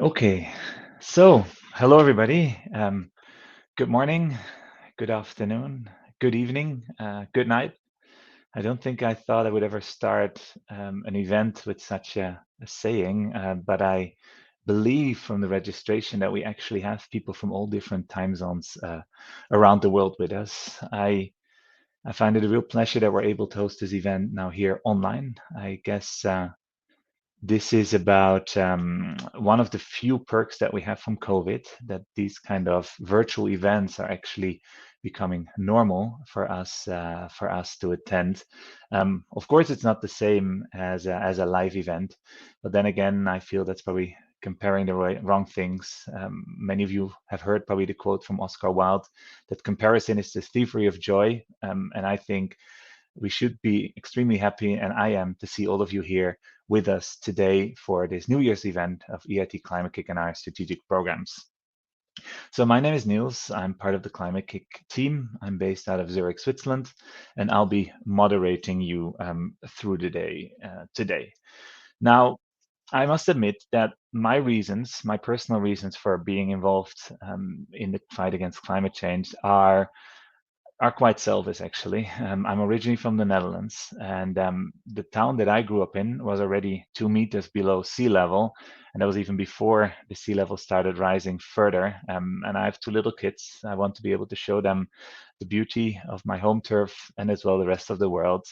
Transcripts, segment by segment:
Okay, so hello everybody. Good morning, good afternoon, good evening, good night. I don't think I thought I would ever start an event with such a saying, but I believe from the registration that we actually have people from all different time zones around the world with us. I find it a real pleasure that we're able to host this event now here online. I guess this is about one of the few perks that we have from COVID, that these kind of virtual events are actually becoming normal for us to attend. Of course, it's not the same as a live event, but then again, I feel that's probably comparing the wrong things. Many of you have heard probably the quote from Oscar Wilde that comparison is the thievery of joy, and I think we should be extremely happy, and I am, to see all of you here with us today for this New Year's event of EIT Climate-KIC and our strategic programs. So my name is Niels. I'm part of the Climate-KIC team. I'm based out of Zurich, Switzerland, and I'll be moderating you through the day today. Now, I must admit that my personal reasons for being involved in the fight against climate change are quite selfish, actually. I'm originally from the Netherlands, and the town that I grew up in was already 2 meters below sea level, and that was even before the sea level started rising further. And I have two little kids. I want to be able to show them the beauty of my home turf and as well the rest of the world.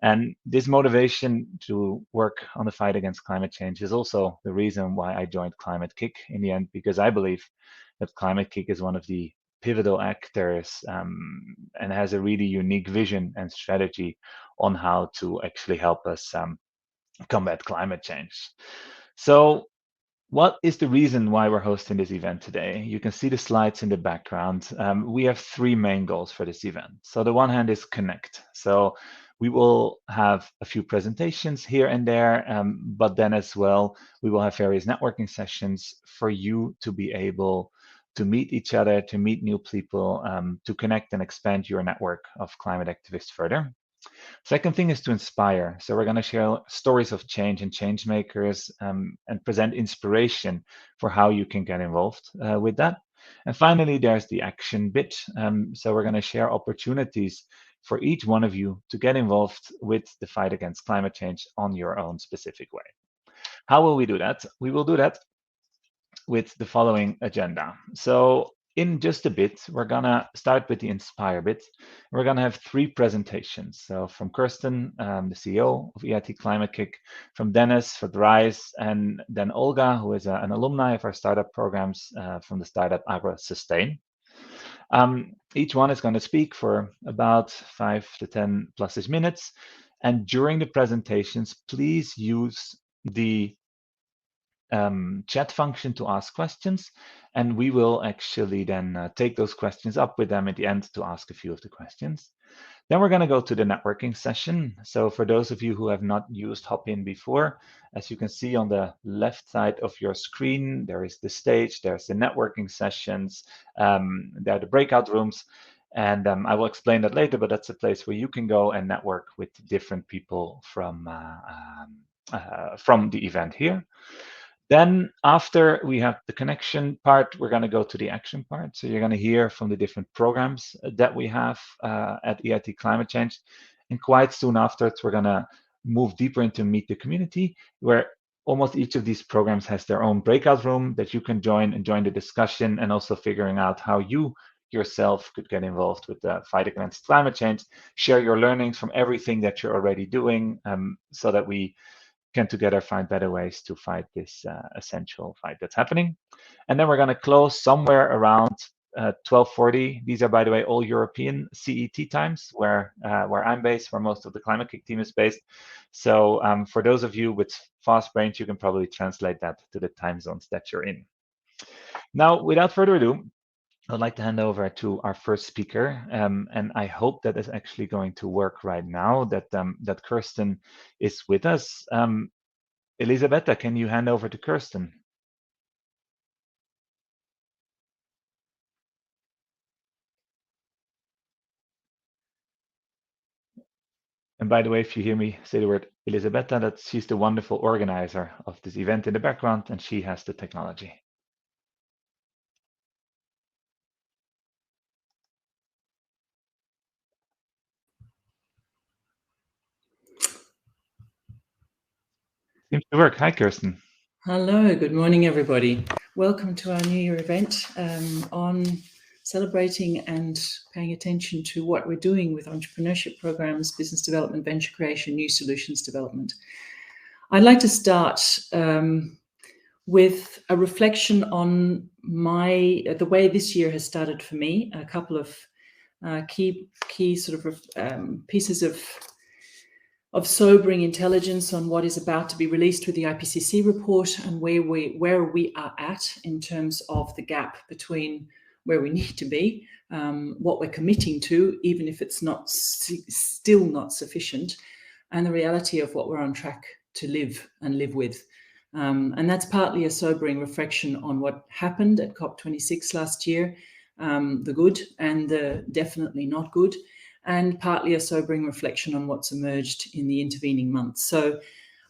And this motivation to work on the fight against climate change is also the reason why I joined Climate-KIC in the end, because I believe that Climate-KIC is one of the pivotal actors and has a really unique vision and strategy on how to actually help us combat climate change. So, what is the reason why we're hosting this event today? You can see the slides in the background. We have three main goals for this event. So, the one hand is connect. So, we will have a few presentations here and there, but then as well, we will have various networking sessions for you to be able to meet each other, to meet new people, to connect and expand your network of climate activists further. Second thing is to inspire. So we're going to share stories of change and change makers and present inspiration for how you can get involved with that. And finally, there's the action bit. So we're going to share opportunities for each one of you to get involved with the fight against climate change on your own specific way. How will we do that? We will do that with the following agenda. So in just a bit, we're gonna start with the Inspire bit. We're gonna have three presentations. So from Kirsten, the CEO of EIT Climate-KIC, from Dennis for Rise, and then Olga, who is an alumni of our startup programs from the startup AggroSustain. Each one is going to speak for about 5 to 10 plus minutes. And during the presentations, please use the chat function to ask questions, and we will actually then take those questions up with them at the end to ask a few of the questions. Then we're going to go to the networking session. So for those of you who have not used Hopin before, as you can see on the left side of your screen, there is the stage, there's the networking sessions, there are the breakout rooms, and I will explain that later, but that's a place where you can go and network with different people from the event here. Then after we have the connection part, we're going to go to the action part. So you're going to hear from the different programs that we have at EIT Climate Change. And quite soon afterwards, we're going to move deeper into Meet the Community, where almost each of these programs has their own breakout room that you can join and join the discussion, and also figuring out how you yourself could get involved with the fight against climate change, share your learnings from everything that you're already doing, so that we can together find better ways to fight this essential fight that's happening. And then we're going to close somewhere around 12:40. These are, by the way, all European CET times, where I'm based, where most of the Climate-KIC team is based. So for those of you with fast brains, you can probably translate that to the time zones that you're in. Now, without further ado, I'd like to hand over to our first speaker, and I hope that is actually going to work right now, that Kirsten is with us. Elisabetta, can you hand over to Kirsten? And by the way, if you hear me say the word Elisabetta, she's the wonderful organizer of this event in the background, and she has the technology. Seems to work. Hi, Kirsten. Hello, good morning, everybody. Welcome to our New Year event on celebrating and paying attention to what we're doing with entrepreneurship programs, business development, venture creation, new solutions development. I'd like to start with a reflection on the way this year has started for me. A couple of key sort of pieces of sobering intelligence on what is about to be released with the IPCC report and where we are at in terms of the gap between where we need to be, what we're committing to, even if it's not still not sufficient, and the reality of what we're on track to live and live with. And that's partly a sobering reflection on what happened at COP26 last year, the good and the definitely not good, and partly a sobering reflection on what's emerged in the intervening months. So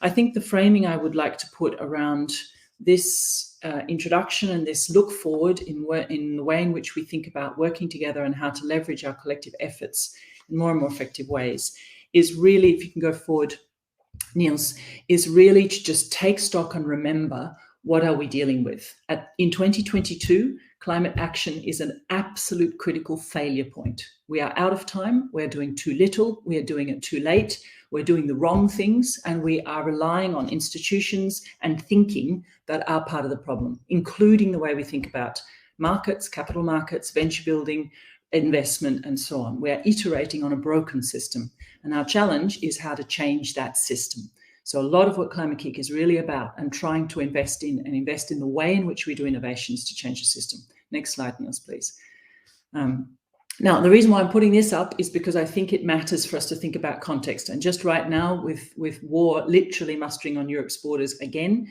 I think the framing I would like to put around this introduction and this look forward in the way in which we think about working together and how to leverage our collective efforts in more and more effective ways is really, if you can go forward, Niels, is really to just take stock and remember, what are we dealing with? In 2022, climate action is an absolute critical failure point. We are out of time, we're doing too little, we are doing it too late, we're doing the wrong things, and we are relying on institutions and thinking that are part of the problem, including the way we think about markets, capital markets, venture building, investment, and so on. We're iterating on a broken system, and our challenge is how to change that system. So a lot of what Climate-KIC is really about, and trying to invest in the way in which we do innovations to change the system. Next slide, Niels, please. Now, the reason why I'm putting this up is because I think it matters for us to think about context. And just right now, with war literally mustering on Europe's borders again,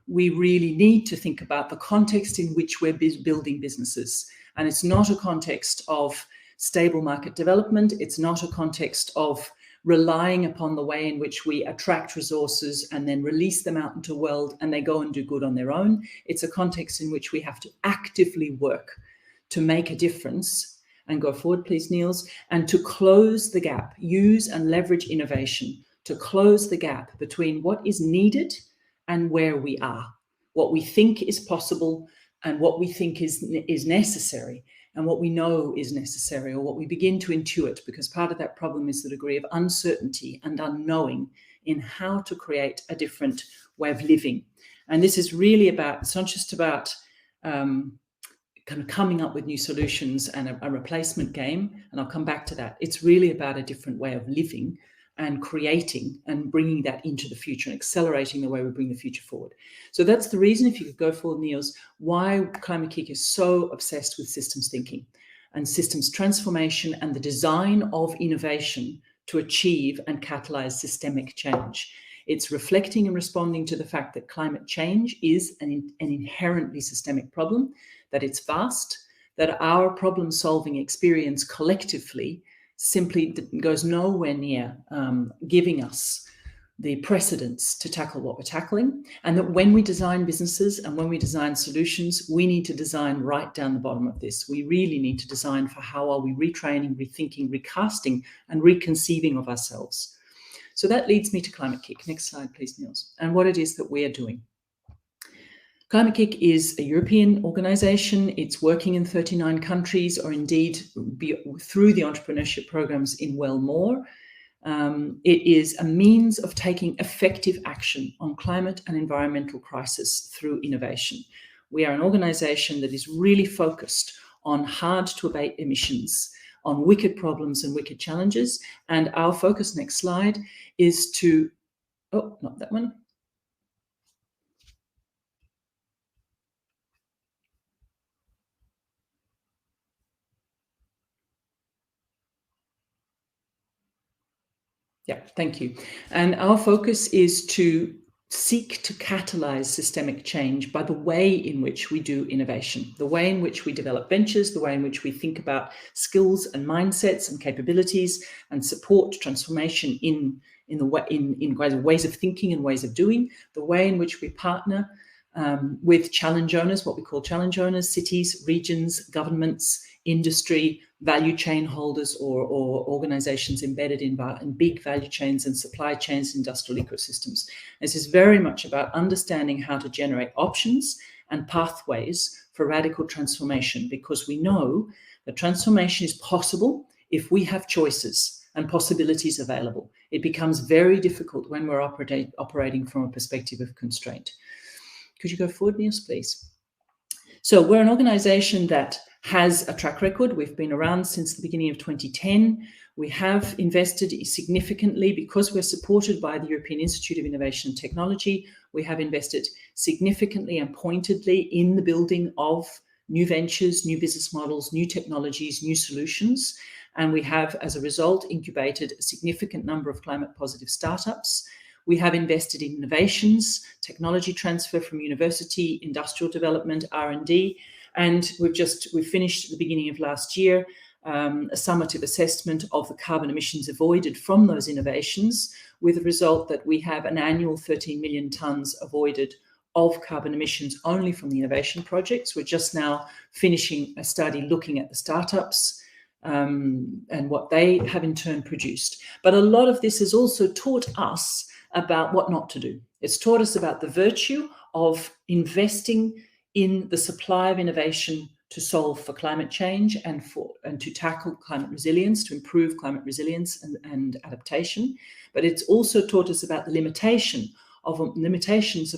we really need to think about the context in which we're building businesses. And it's not a context of stable market development. It's not a context of relying upon the way in which we attract resources and then release them out into the world and they go and do good on their own. It's a context in which we have to actively work to make a difference. And go forward, please, Niels, and to close the gap, use and leverage innovation to close the gap between what is needed and where we are, what we think is possible and what we think is necessary, and what we know is necessary, or what we begin to intuit, because part of that problem is the degree of uncertainty and unknowing in how to create a different way of living. And this is really about, it's not just about kind of coming up with new solutions and a replacement game, and I'll come back to that. It's really about a different way of living and creating and bringing that into the future and accelerating the way we bring the future forward. So that's the reason, if you could go forward, Niels, why Climate-KIC is so obsessed with systems thinking and systems transformation and the design of innovation to achieve and catalyze systemic change. It's reflecting and responding to the fact that climate change is an inherently systemic problem, that it's vast, that our problem-solving experience collectively simply goes nowhere near giving us the precedents to tackle what we're tackling, and that when we design businesses and when we design solutions, we need to design right down the bottom of this. We really need to design for how are we retraining, rethinking, recasting, and reconceiving of ourselves. So that leads me to Climate-KIC. Next slide, please, Niels, and what it is that we are doing. Climate-KIC is a European organization. It's working in 39 countries, or indeed through the entrepreneurship programs in well more. It is a means of taking effective action on climate and environmental crisis through innovation. We are an organization that is really focused on hard to abate emissions, on wicked problems and wicked challenges. And our focus, next slide, is to, oh, not that one. Yeah, thank you. And our focus is to seek to catalyze systemic change by the way in which we do innovation, the way in which we develop ventures, the way in which we think about skills and mindsets and capabilities and support transformation in ways of thinking and ways of doing, the way in which we partner with challenge owners, what we call challenge owners, cities, regions, governments, industry, value chain holders, or organizations embedded in big value chains and supply chains, industrial ecosystems. This is very much about understanding how to generate options and pathways for radical transformation, because we know that transformation is possible if we have choices and possibilities available. It becomes very difficult when we're operating from a perspective of constraint. Could you go forward, Niels, please? So we're an organization that has a track record. We've been around since the beginning of 2010. We have invested significantly because we're supported by the European Institute of Innovation and Technology. We have invested significantly and pointedly in the building of new ventures, new business models, new technologies, new solutions. And we have, as a result, incubated a significant number of climate positive startups. We have invested in innovations, technology transfer from university, industrial development, R&D, and we've finished at the beginning of last year a summative assessment of the carbon emissions avoided from those innovations, with the result that we have an annual 13 million tonnes avoided of carbon emissions only from the innovation projects. We're just now finishing a study looking at the startups and what they have in turn produced. But a lot of this has also taught us about what not to do. It's taught us about the virtue of investing in the supply of innovation to solve for climate change and to tackle climate resilience, to improve climate resilience and adaptation. But it's also taught us about the limitations of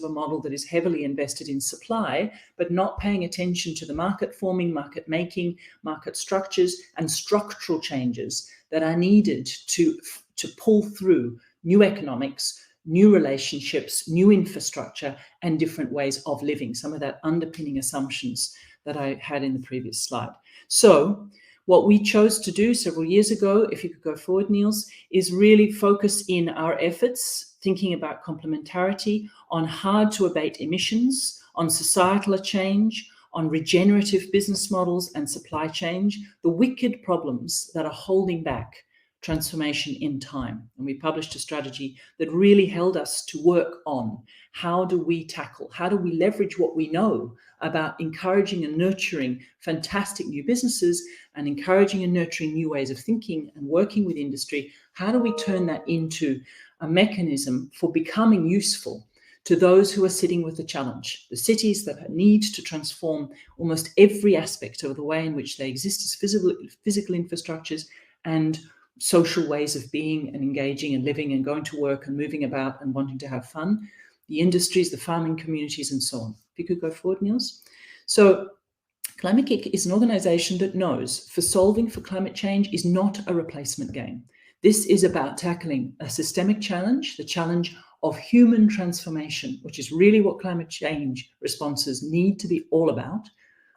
a model that is heavily invested in supply, but not paying attention to the market forming, market making, market structures, and structural changes that are needed to pull through new economics, new relationships, new infrastructure, and different ways of living. Some of that underpinning assumptions that I had in the previous slide. So what we chose to do several years ago, if you could go forward, Niels, is really focus in our efforts, thinking about complementarity, on hard to abate emissions, on societal change, on regenerative business models and supply chain, the wicked problems that are holding back transformation in time. And we published a strategy that really held us to work on how do we leverage what we know about encouraging and nurturing fantastic new businesses and encouraging and nurturing new ways of thinking and working with industry. How do we turn that into a mechanism for becoming useful to those who are sitting with the challenge, the cities that need to transform almost every aspect of the way in which they exist as physical infrastructures and social ways of being and engaging and living and going to work and moving about and wanting to have fun, the industries, the farming communities, and so on. If you could go forward, Niels. So Climate-KIC is an organization that knows for solving for climate change is not a replacement game. This is about tackling a systemic challenge, the challenge of human transformation, which is really what climate change responses need to be all about,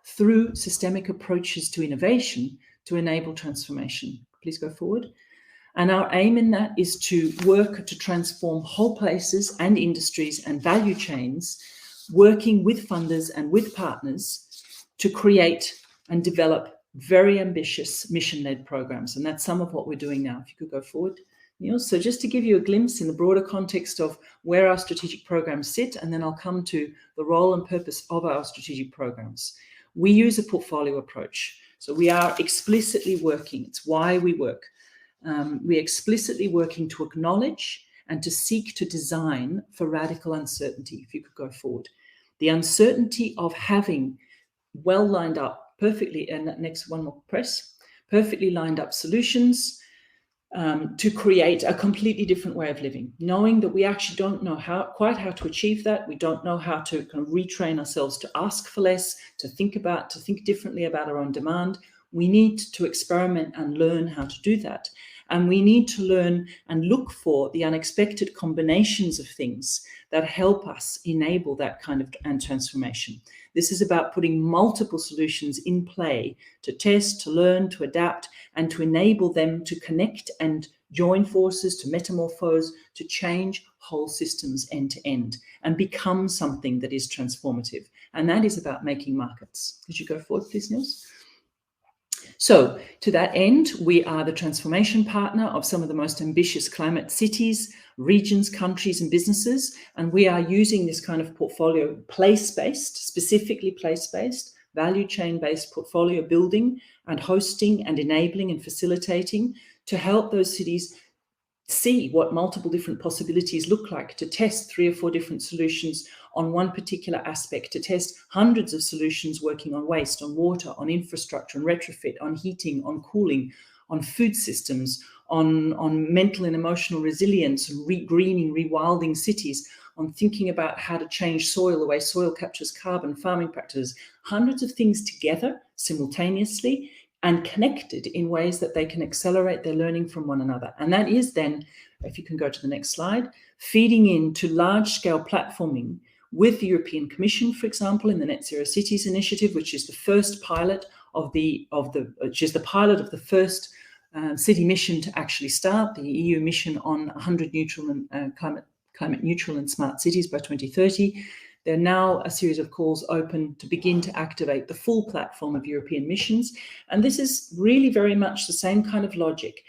through systemic approaches to innovation to enable transformation. Please go forward. And our aim in that is to work to transform whole places and industries and value chains, working with funders and with partners to create and develop very ambitious mission-led programs. And that's some of what we're doing now. If you could go forward, Niels. So just to give you a glimpse in the broader context of where our strategic programs sit, and then I'll come to the role and purpose of our strategic programs. We use a portfolio approach. So we are explicitly working, it's why we work. We're explicitly working to acknowledge and to seek to design for radical uncertainty, if you could go forward. The uncertainty of having well lined up perfectly, and that next one more press, perfectly lined up solutions to create a completely different way of living, knowing that we actually don't know quite how to achieve that. We don't know how to kind of retrain ourselves to ask for less, to think differently about our own demand. We need to experiment and learn how to do that. And we need to learn and look for the unexpected combinations of things that help us enable that kind of transformation. This is about putting multiple solutions in play to test, to learn, to adapt, and to enable them to connect and join forces, to metamorphose, to change whole systems end to end and become something that is transformative. And that is about making markets. Could you go forward, please, Niels? So to that end, we are the transformation partner of some of the most ambitious climate cities, regions, countries, and businesses. And we are using this kind of portfolio, place-based, specifically place-based, value chain-based portfolio building and hosting and enabling and facilitating to help those cities see what multiple different possibilities look like, to test 3 or 4 different solutions on one particular aspect, to test hundreds of solutions working on waste, on water, on infrastructure, on retrofit, on heating, on cooling, on food systems, on mental and emotional resilience, greening, rewilding cities, on thinking about how to change soil, the way soil captures carbon, farming practices, hundreds of things together simultaneously and connected in ways that they can accelerate their learning from one another. And that is then, if you can go to the next slide, feeding into large-scale platforming with the European Commission, for example, in the Net Zero Cities Initiative, which is the first pilot of the first city mission to actually start, the EU mission on 100 neutral and climate neutral and smart cities by 2030. There are now a series of calls open to begin to activate the full platform of European missions. And this is really very much the same kind of logic.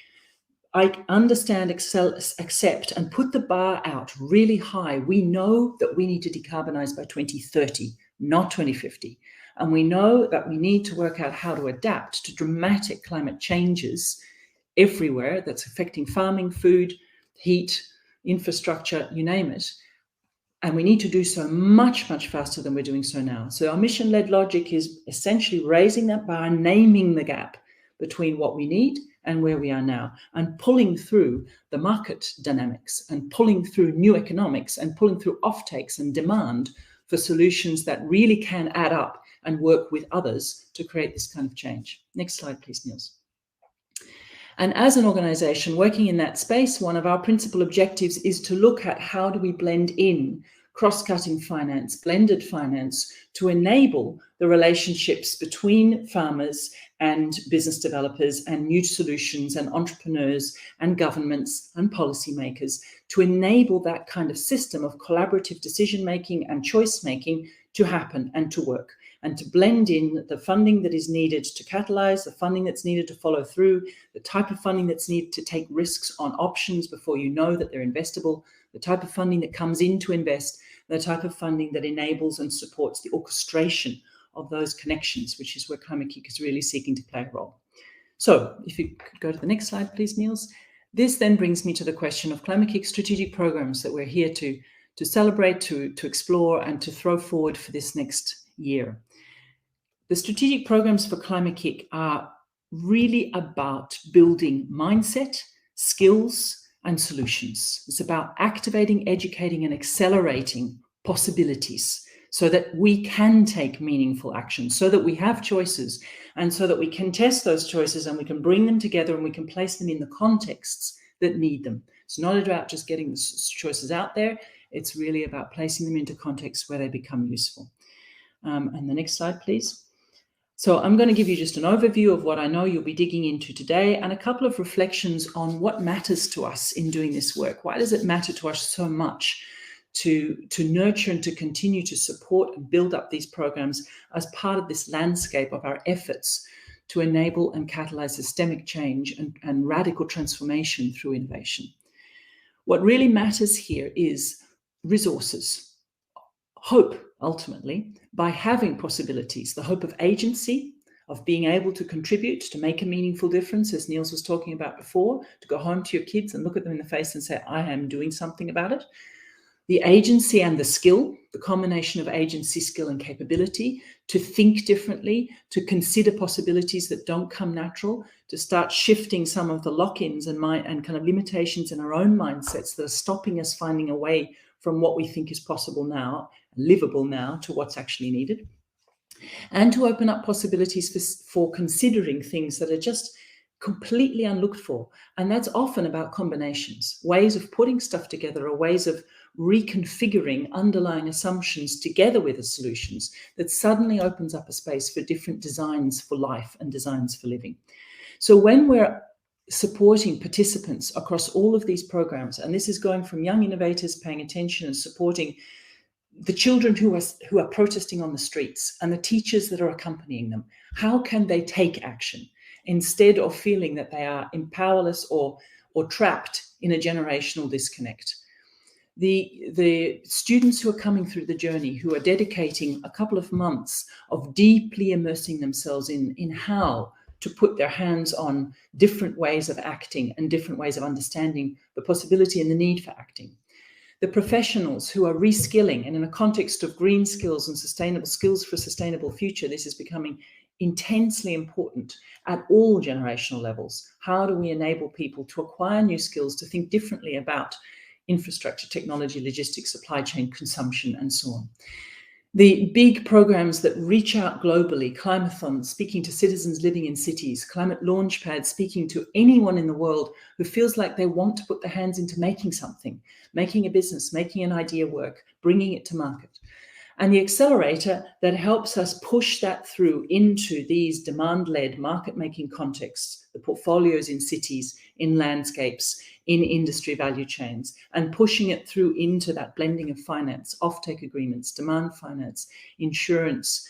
I understand, accept, and put the bar out really high. We know that we need to decarbonize by 2030, not 2050. And we know that we need to work out how to adapt to dramatic climate changes everywhere that's affecting farming, food, heat, infrastructure, you name it. And we need to do so much, much faster than we're doing so now. So our mission-led logic is essentially raising that bar, naming the gap between what we need and where we are now, and pulling through the market dynamics and pulling through new economics and pulling through offtakes and demand for solutions that really can add up and work with others to create this kind of change. Next slide, please, Niels. And as an organization working in that space, one of our principal objectives is to look at how do we blend in cross-cutting finance, blended finance, to enable the relationships between farmers and business developers and new solutions and entrepreneurs and governments and policymakers, to enable that kind of system of collaborative decision-making and choice-making to happen and to work, and to blend in the funding that is needed to catalyze, the funding that's needed to follow through, the type of funding that's needed to take risks on options before you know that they're investable, the type of funding that comes in to invest, the type of funding that enables and supports the orchestration of those connections, which is where Climate-KIC is really seeking to play a role. So if you could go to the next slide, please, Niels. This then brings me to the question of Climate-KIC strategic programs that we're here to celebrate, to explore, and to throw forward for this next year. The strategic programs for Climate-KIC are really about building mindset, skills, and solutions. It's about activating, educating, and accelerating possibilities so that we can take meaningful action, so that we have choices, and so that we can test those choices and we can bring them together and we can place them in the contexts that need them. It's not about just getting the choices out there. It's really about placing them into contexts where they become useful. And the next slide, please. So I'm going to give you just an overview of what I know you'll be digging into today and a couple of reflections on what matters to us in doing this work. Why does it matter to us so much to nurture and to continue to support and build up these programs as part of this landscape of our efforts to enable and catalyze systemic change and radical transformation through innovation? What really matters here is resources, hope, ultimately, by having possibilities, the hope of agency, of being able to contribute, to make a meaningful difference, as Niels was talking about before, to go home to your kids and look at them in the face and say, I am doing something about it. The agency and the skill, the combination of agency, skill, and capability to think differently, to consider possibilities that don't come natural, to start shifting some of the lock-ins and kind of limitations in our own mindsets that are stopping us finding a way from what we think is possible now, livable now, to what's actually needed. And to open up possibilities for considering things that are just completely unlooked for. And that's often about combinations, ways of putting stuff together, or ways of reconfiguring underlying assumptions together with the solutions that suddenly opens up a space for different designs for life and designs for living. So when we're supporting participants across all of these programs, and this is going from young innovators paying attention and supporting the children who are protesting on the streets and the teachers that are accompanying them, how can they take action instead of feeling that they are powerless or trapped in a generational disconnect? The students who are coming through the journey, who are dedicating a couple of months of deeply immersing themselves in how to put their hands on different ways of acting and different ways of understanding the possibility and the need for acting. The professionals who are reskilling, and in a context of green skills and sustainable skills for a sustainable future, this is becoming intensely important at all generational levels. How do we enable people to acquire new skills, to think differently about infrastructure, technology, logistics, supply chain, consumption, and so on? The big programs that reach out globally, Climathon, speaking to citizens living in cities, ClimateLaunchpas, speaking to anyone in the world who feels like they want to put their hands into making something, making a business, making an idea work, bringing it to market. And the Accelerator that helps us push that through into these demand-led market-making contexts, the portfolios in cities, in landscapes, in industry value chains, and pushing it through into that blending of finance, offtake agreements, demand finance, insurance,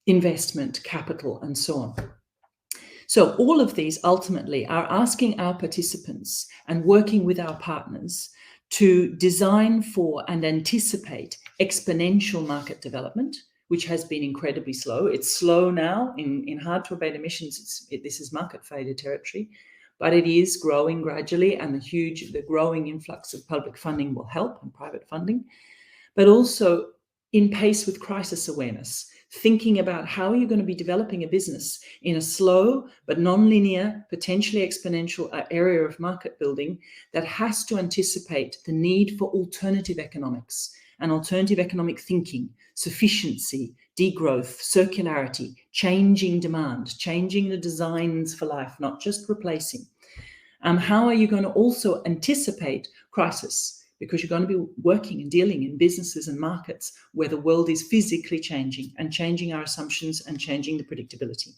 investment, capital, and so on. So all of these ultimately are asking our participants and working with our partners to design for and anticipate exponential market development, which has been incredibly slow. It's slow now in hard-to-abate emissions. This is market failure territory, but it is growing gradually, and the growing influx of public funding will help, and private funding, but also in pace with crisis awareness, thinking about how you're going to be developing a business in a slow but non-linear, potentially exponential area of market building that has to anticipate the need for alternative economics and alternative economic thinking, sufficiency, degrowth, circularity, changing demand, changing the designs for life, not just replacing. How are you going to also anticipate crisis? Because you're going to be working and dealing in businesses and markets where the world is physically changing and changing our assumptions and changing the predictability.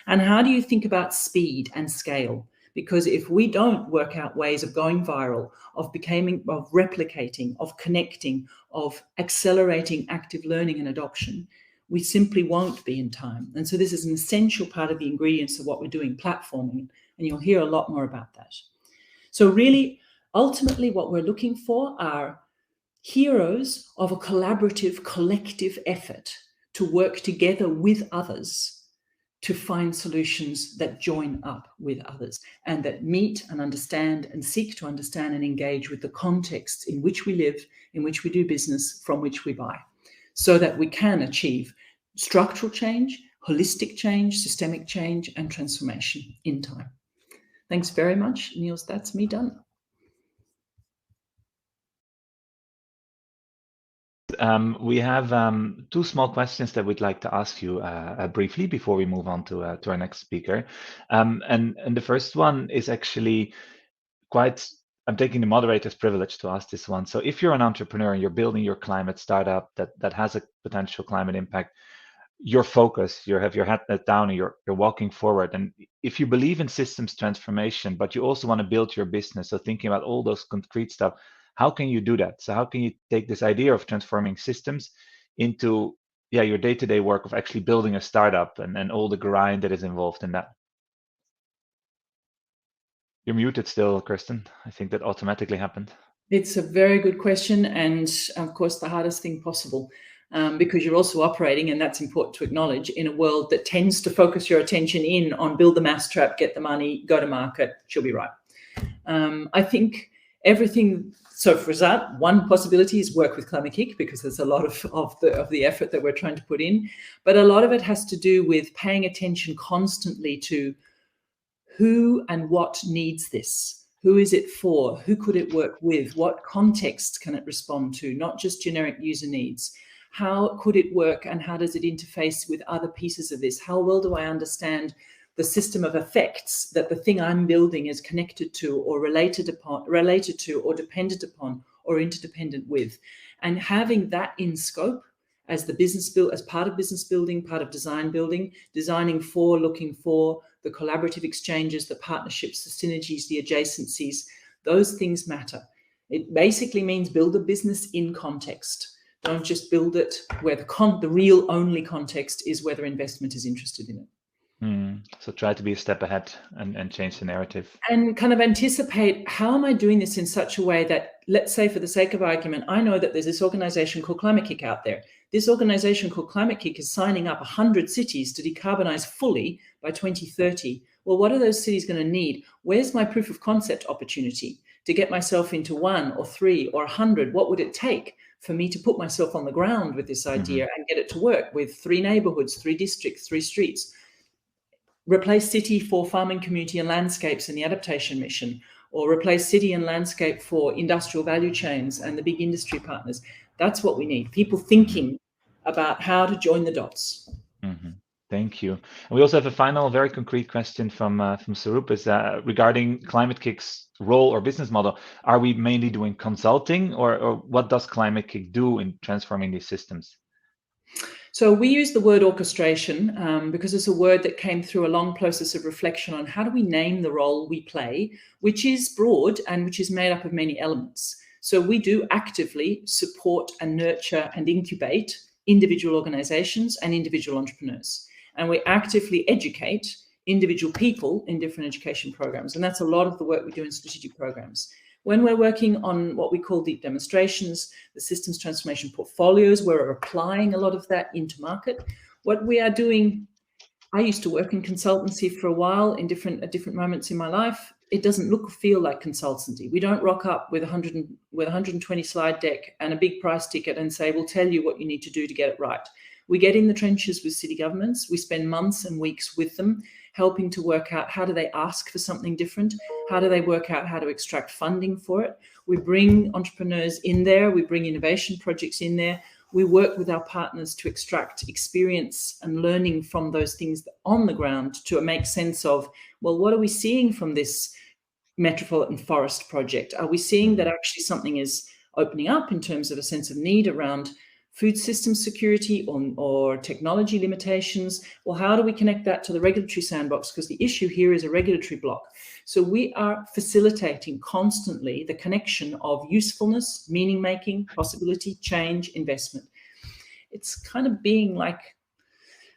And how do you think about speed and scale? Because if we don't work out ways of going viral, of replicating, of connecting, of accelerating active learning and adoption, we simply won't be in time. And so this is an essential part of the ingredients of what we're doing, platforming, and you'll hear a lot more about that. So really, ultimately, what we're looking for are heroes of a collaborative, collective effort to work together with others to find solutions that join up with others and that meet and understand and seek to understand and engage with the context in which we live, in which we do business, from which we buy, so that we can achieve structural change, holistic change, systemic change, and transformation in time. Thanks very much, Niels. That's me done. We have two small questions that we'd like to ask you briefly before we move on to our next speaker. And the first one is actually I'm taking the moderator's privilege to ask this one. So if you're an entrepreneur and you're building your climate startup that has a potential climate impact, your focus, you have your head down and you're walking forward. And if you believe in systems transformation, but you also want to build your business, so thinking about all those concrete stuff, how can you do that? So how can you take this idea of transforming systems into your day-to-day work of actually building a startup and all the grind that is involved in that? You're muted still, Kirsten. I think that automatically happened. It's a very good question, and of course the hardest thing possible, because you're also operating, and that's important to acknowledge, in a world that tends to focus your attention in on build the mousetrap, get the money, go to market, she'll be right. I think everything. So for that, one possibility is work with Climate-KIC, because there's a lot of the effort that we're trying to put in, but a lot of it has to do with paying attention constantly to who and what needs this. Who is it for? Who could it work with? What context can it respond to? Not just generic user needs. How could it work and how does it interface with other pieces of this? How well do I understand the system of effects that the thing I'm building is connected to or related to or dependent upon or interdependent with. And having that in scope as the business as part of business building, part of design building, designing for, looking for the collaborative exchanges, the partnerships, the synergies, the adjacencies, those things matter. It basically means build a business in context. Don't just build it where the real only context is whether investment is interested in it. So try to be a step ahead and change the narrative. And kind of anticipate, how am I doing this in such a way that, let's say for the sake of argument, I know that there's this organization called Climate-KIC out there. This organization called Climate-KIC is signing up 100 cities to decarbonize fully by 2030. Well, what are those cities going to need? Where's my proof of concept opportunity to get myself into 1 or 3 or 100? What would it take for me to put myself on the ground with this idea and get it to work with 3 neighborhoods, 3 districts, 3 streets? Replace city for farming community and landscapes and the adaptation mission, or replace city and landscape for industrial value chains and the big industry partners. That's what we need. People thinking about how to join the dots. Thank you. And we also have a final, very concrete question from Sarup is regarding Climate-KIC's role or business model. Are we mainly doing consulting, or what does Climate-KIC do in transforming these systems? So we use the word orchestration because it's a word that came through a long process of reflection on how do we name the role we play, which is broad and which is made up of many elements. So we do actively support and nurture and incubate individual organizations and individual entrepreneurs. And we actively educate individual people in different education programs. And that's a lot of the work we do in strategic programs. When we're working on what we call deep demonstrations, the systems transformation portfolios, we're applying a lot of that into market. What we are doing, I used to work in consultancy for a while at different moments in my life. It doesn't look or feel like consultancy. We don't rock up with 120 slide deck and a big price ticket and say, we'll tell you what you need to do to get it right. We get in the trenches with city governments. We spend months and weeks with them, helping to work out how do they ask for something different? How do they work out how to extract funding for it? We bring entrepreneurs in there. We bring innovation projects in there. We work with our partners to extract experience and learning from those things on the ground to make sense of, well, what are we seeing from this metropolitan forest project? Are we seeing that actually something is opening up in terms of a sense of need around food system security or technology limitations? Well, how do we connect that to the regulatory sandbox? Because the issue here is a regulatory block. So we are facilitating constantly the connection of usefulness, meaning-making, possibility, change, investment. It's kind of being like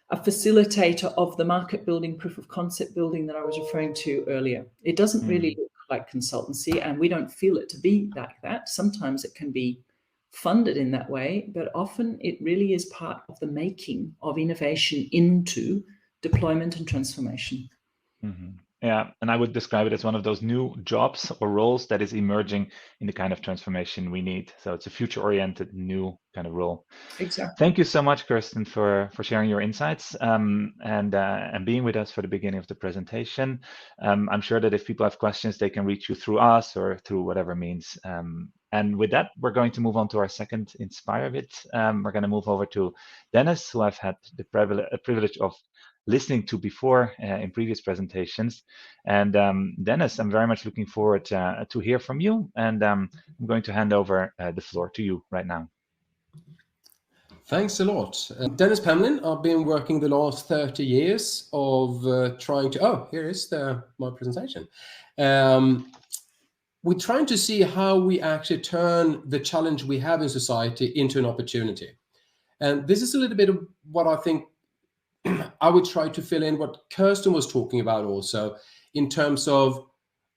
a facilitator of the market building, proof of concept building that I was referring to earlier. It doesn't really look like consultancy, and we don't feel it to be like that. Sometimes it can be funded in that way, but often it really is part of the making of innovation into deployment and transformation. Yeah, and I would describe it as one of those new jobs or roles that is emerging in the kind of transformation we need. So it's a future-oriented new kind of role. Exactly. Thank you so much, Kirsten, for sharing your insights and being with us for the beginning of the presentation. I'm sure that if people have questions, they can reach you through us or through whatever means. And with that, we're going to move on to our second Inspire bit. We're going to move over to Dennis, who I've had the privilege of listening to before in previous presentations. And Dennis, I'm very much looking forward to hear from you. And I'm going to hand over the floor to you right now. Thanks a lot. Dennis Pamela, I've been working the last 30 years of trying to, oh, here is my presentation. We're trying to see how we actually turn the challenge we have in society into an opportunity. And this is a little bit of what I think I would try to fill in what Kirsten was talking about also, in terms of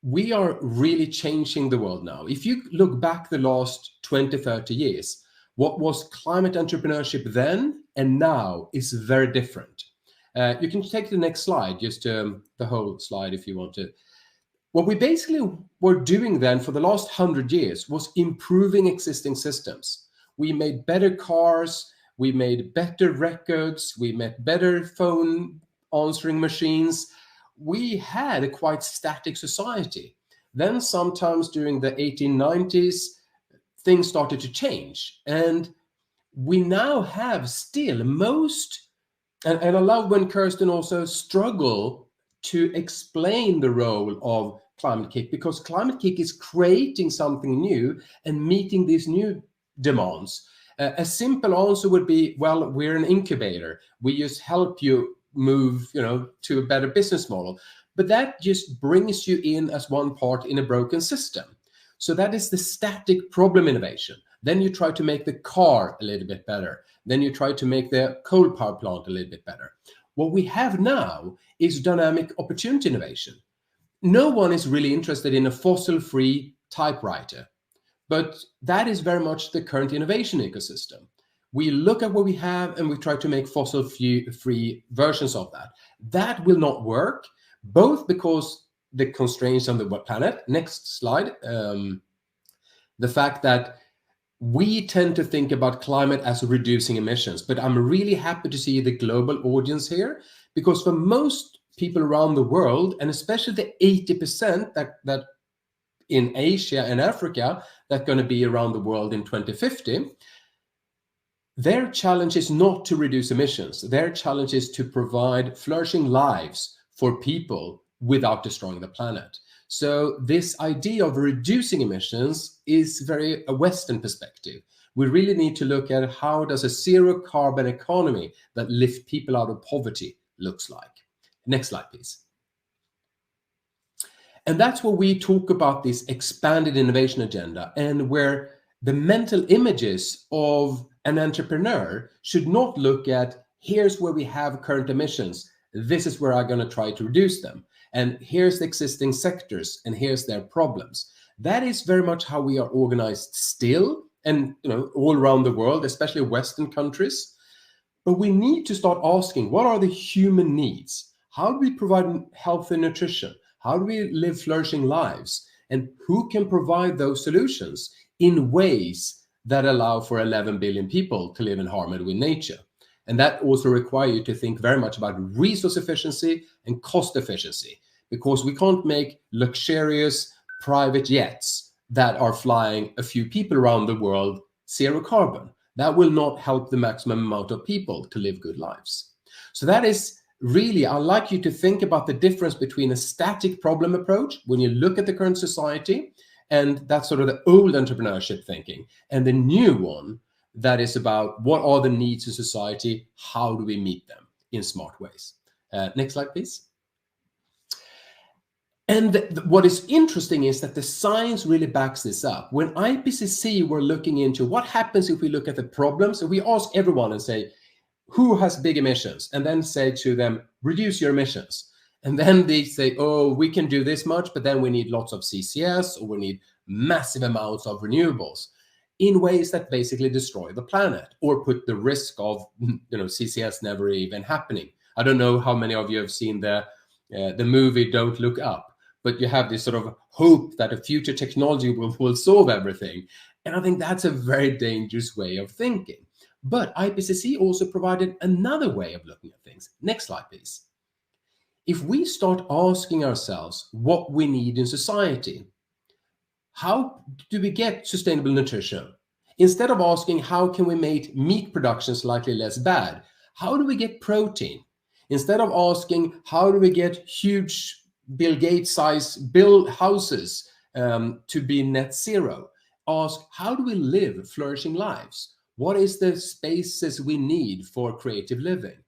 we are really changing the world now. If you look back the last 20, 30 years, what was climate entrepreneurship then and now is very different. You can take the next slide, just the whole slide if you want to. What we basically were doing then for the last 100 years was improving existing systems. We made better cars, we made better records, we made better phone answering machines. We had a quite static society. Then sometimes during the 1890s, things started to change. And we now have still most, and I love when Kirsten also struggle to explain the role of Climate-KIC, because Climate-KIC is creating something new and meeting these new demands. A simple answer would be, well, we're an incubator. We just help you move, to a better business model. But that just brings you in as one part in a broken system. So that is the static problem innovation. Then you try to make the car a little bit better. Then you try to make the coal power plant a little bit better. What we have now is dynamic opportunity innovation. No one is really interested in a fossil-free typewriter, but that is very much the current innovation ecosystem. We look at what we have and we try to make fossil-free versions of that. That will not work, both because the constraints on the planet. Next slide. The fact that we tend to think about climate as reducing emissions, but I'm really happy to see the global audience here, because for most people around the world, and especially the 80% that in Asia and Africa that are going to be around the world in 2050, their challenge is not to reduce emissions. Their challenge is to provide flourishing lives for people without destroying the planet. So this idea of reducing emissions is very a Western perspective. We really need to look at how does a zero carbon economy that lifts people out of poverty looks like. Next slide, please. And that's where we talk about this expanded innovation agenda, and where the mental images of an entrepreneur should not look at, here's where we have current emissions, this is where I'm going to try to reduce them, and here's the existing sectors, and here's their problems. That is very much how we are organized still, and all around the world, especially Western countries. But we need to start asking, what are the human needs? How do we provide health and nutrition? How do we live flourishing lives? And who can provide those solutions in ways that allow for 11 billion people to live in harmony with nature? And that also requires you to think very much about resource efficiency and cost efficiency, because we can't make luxurious private jets that are flying a few people around the world zero carbon. That will not help the maximum amount of people to live good lives. So that is really, I'd like you to think about the difference between a static problem approach, when you look at the current society, and that's sort of the old entrepreneurship thinking, and the new one that is about what are the needs of society, how do we meet them in smart ways. Next slide, please. And what is interesting is that the science really backs this up. When IPCC were looking into what happens if we look at the problems, and we ask everyone and say, who has big emissions? And then say to them, reduce your emissions. And then they say, oh, we can do this much, but then we need lots of CCS, or we need massive amounts of renewables, in ways that basically destroy the planet or put the risk of CCS never even happening. I don't know how many of you have seen the movie Don't Look Up, but you have this sort of hope that a future technology will solve everything. And I think that's a very dangerous way of thinking. But IPCC also provided another way of looking at things. Next slide, please. If we start asking ourselves what we need in society, how do we get sustainable nutrition? Instead of asking how can we make meat production slightly less bad, how do we get protein? Instead of asking how do we get huge Bill Gates size build houses to be net zero, ask how do we live flourishing lives? What is the spaces we need for creative living?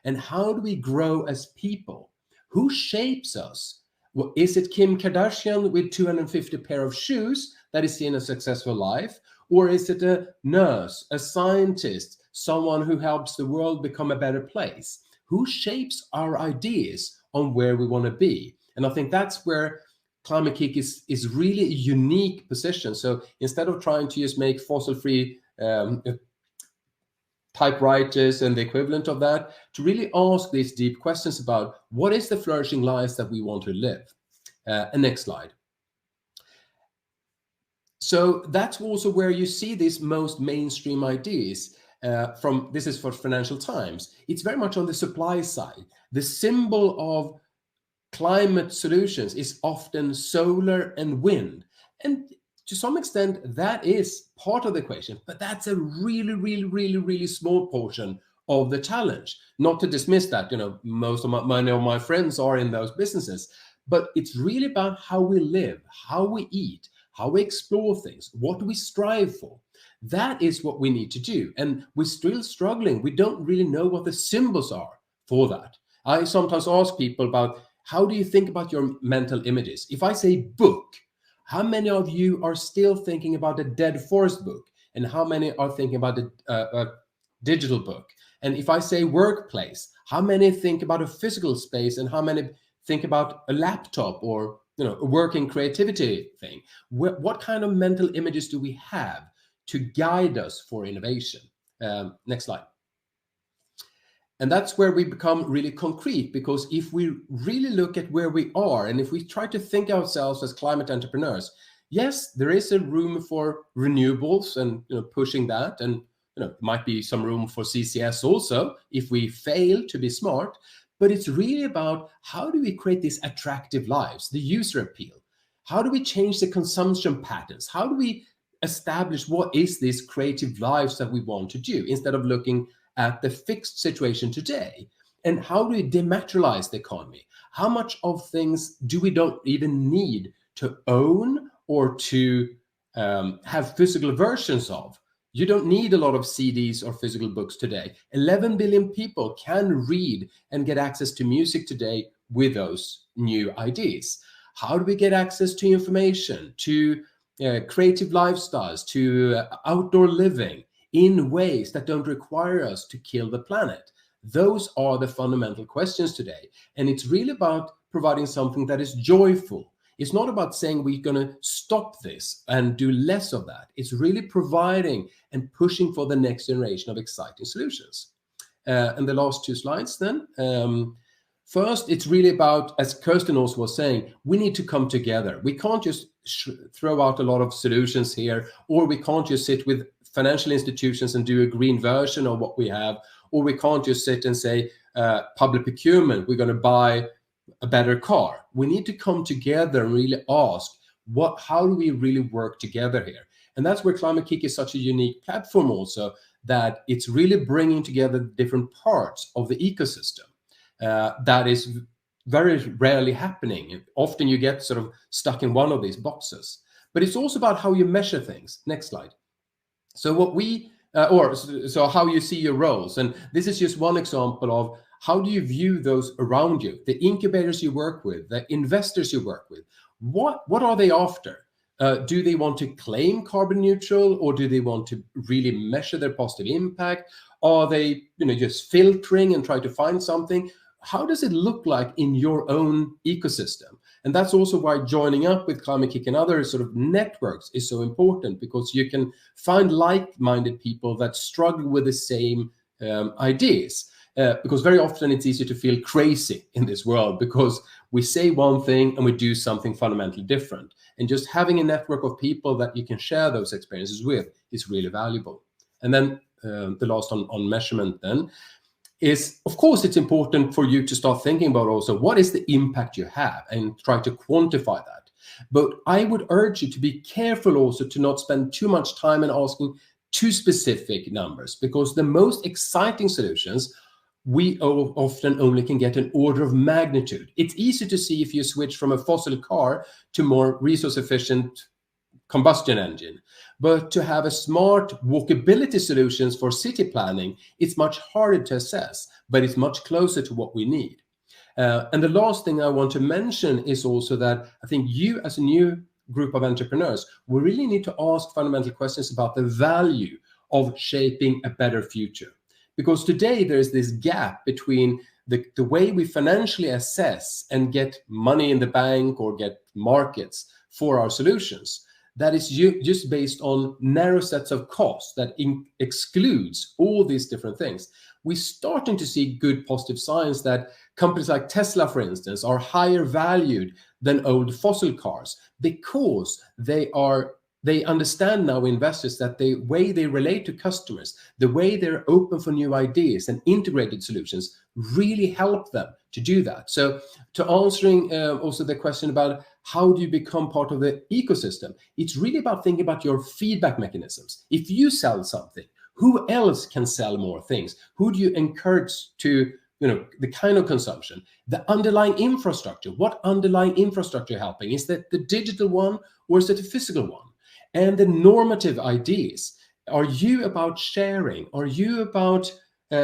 And how do we grow as people? Who shapes us? Well, is it Kim Kardashian with 250 pair of shoes that is seen a successful life? Or is it a nurse, a scientist, someone who helps the world become a better place? Who shapes our ideas on where we want to be? And I think that's where Climate-KIC is really a unique position. So instead of trying to just make fossil-free typewriters and the equivalent of that, to really ask these deep questions about what is the flourishing lives that we want to live. And next slide. So that's also where you see these most mainstream ideas from, this is for Financial Times. It's very much on the supply side. The symbol of climate solutions is often solar and wind. And to some extent, that is part of the equation, but that's a really, really, really, really small portion of the challenge. Not to dismiss that, most of many of my friends are in those businesses, but it's really about how we live, how we eat, how we explore things, what do we strive for. That is what we need to do. And we're still struggling. We don't really know what the symbols are for that. I sometimes ask people about, how do you think about your mental images? If I say book, how many of you are still thinking about a dead forest book? And how many are thinking about a digital book? And if I say workplace, how many think about a physical space, and how many think about a laptop or a working creativity thing? What kind of mental images do we have to guide us for innovation? Next slide. And that's where we become really concrete, because if we really look at where we are, and if we try to think ourselves as climate entrepreneurs, yes, there is a room for renewables and pushing that, and might be some room for CCS also if we fail to be smart. But it's really about, how do we create these attractive lives, the user appeal? How do we change the consumption patterns? How do we establish what is these creative lives that we want to do, instead of looking at the fixed situation today? And how do we dematerialize the economy? How much of things do we don't even need to own or to have physical versions of? You don't need a lot of CDs or physical books today. 11 billion people can read and get access to music today with those new ideas. How do we get access to information, to creative lifestyles, to outdoor living in ways that don't require us to kill the planet? Those are the fundamental questions today. And it's really about providing something that is joyful. It's not about saying we're going to stop this and do less of that. It's really providing and pushing for the next generation of exciting solutions. And the last two slides then. First, it's really about, as Kirsten also was saying, we need to come together. We can't just throw out a lot of solutions here, or we can't just sit with financial institutions and do a green version of what we have, or we can't just sit and say, public procurement, we're going to buy a better car. We need to come together and really ask, how do we really work together here? And that's where Climate-KIC is such a unique platform also, that it's really bringing together different parts of the ecosystem. That is very rarely happening. Often you get sort of stuck in one of these boxes. But it's also about how you measure things. Next slide. So so how you see your roles. And this is just one example of, how do you view those around you, the incubators you work with, the investors you work with? What are they after? Do they want to claim carbon neutral, or do they want to really measure their positive impact? Are they just filtering and try to find something? How does it look like in your own ecosystem? And that's also why joining up with Climate-KIC and other sort of networks is so important, because you can find like-minded people that struggle with the same ideas. Because very often it's easy to feel crazy in this world, because we say one thing and we do something fundamentally different. And just having a network of people that you can share those experiences with is really valuable. And then the last on measurement then is, of course, it's important for you to start thinking about also, what is the impact you have, and try to quantify that. But I would urge you to be careful also to not spend too much time in asking too specific numbers, because the most exciting solutions, we often only can get an order of magnitude. It's easy to see if you switch from a fossil car to more resource efficient combustion engine. But to have a smart walkability solutions for city planning, it's much harder to assess, but it's much closer to what we need. And the last thing I want to mention is also that I think you, as a new group of entrepreneurs, we really need to ask fundamental questions about the value of shaping a better future. Because today there is this gap between the way we financially assess and get money in the bank or get markets for our solutions, that is just based on narrow sets of costs that excludes all these different things. We're starting to see good positive signs that companies like Tesla, for instance, are higher valued than old fossil cars, because they understand now, investors, that the way they relate to customers, the way they're open for new ideas and integrated solutions really help them to do that. So to answering also the question about how do you become part of the ecosystem, it's really about thinking about your feedback mechanisms. If you sell something, Who else can sell more things? Who do you encourage to, the kind of consumption? The underlying infrastructure. What underlying infrastructure helping? Is that the digital one or is it the physical one? And the normative ideas. Are you about sharing? Are you about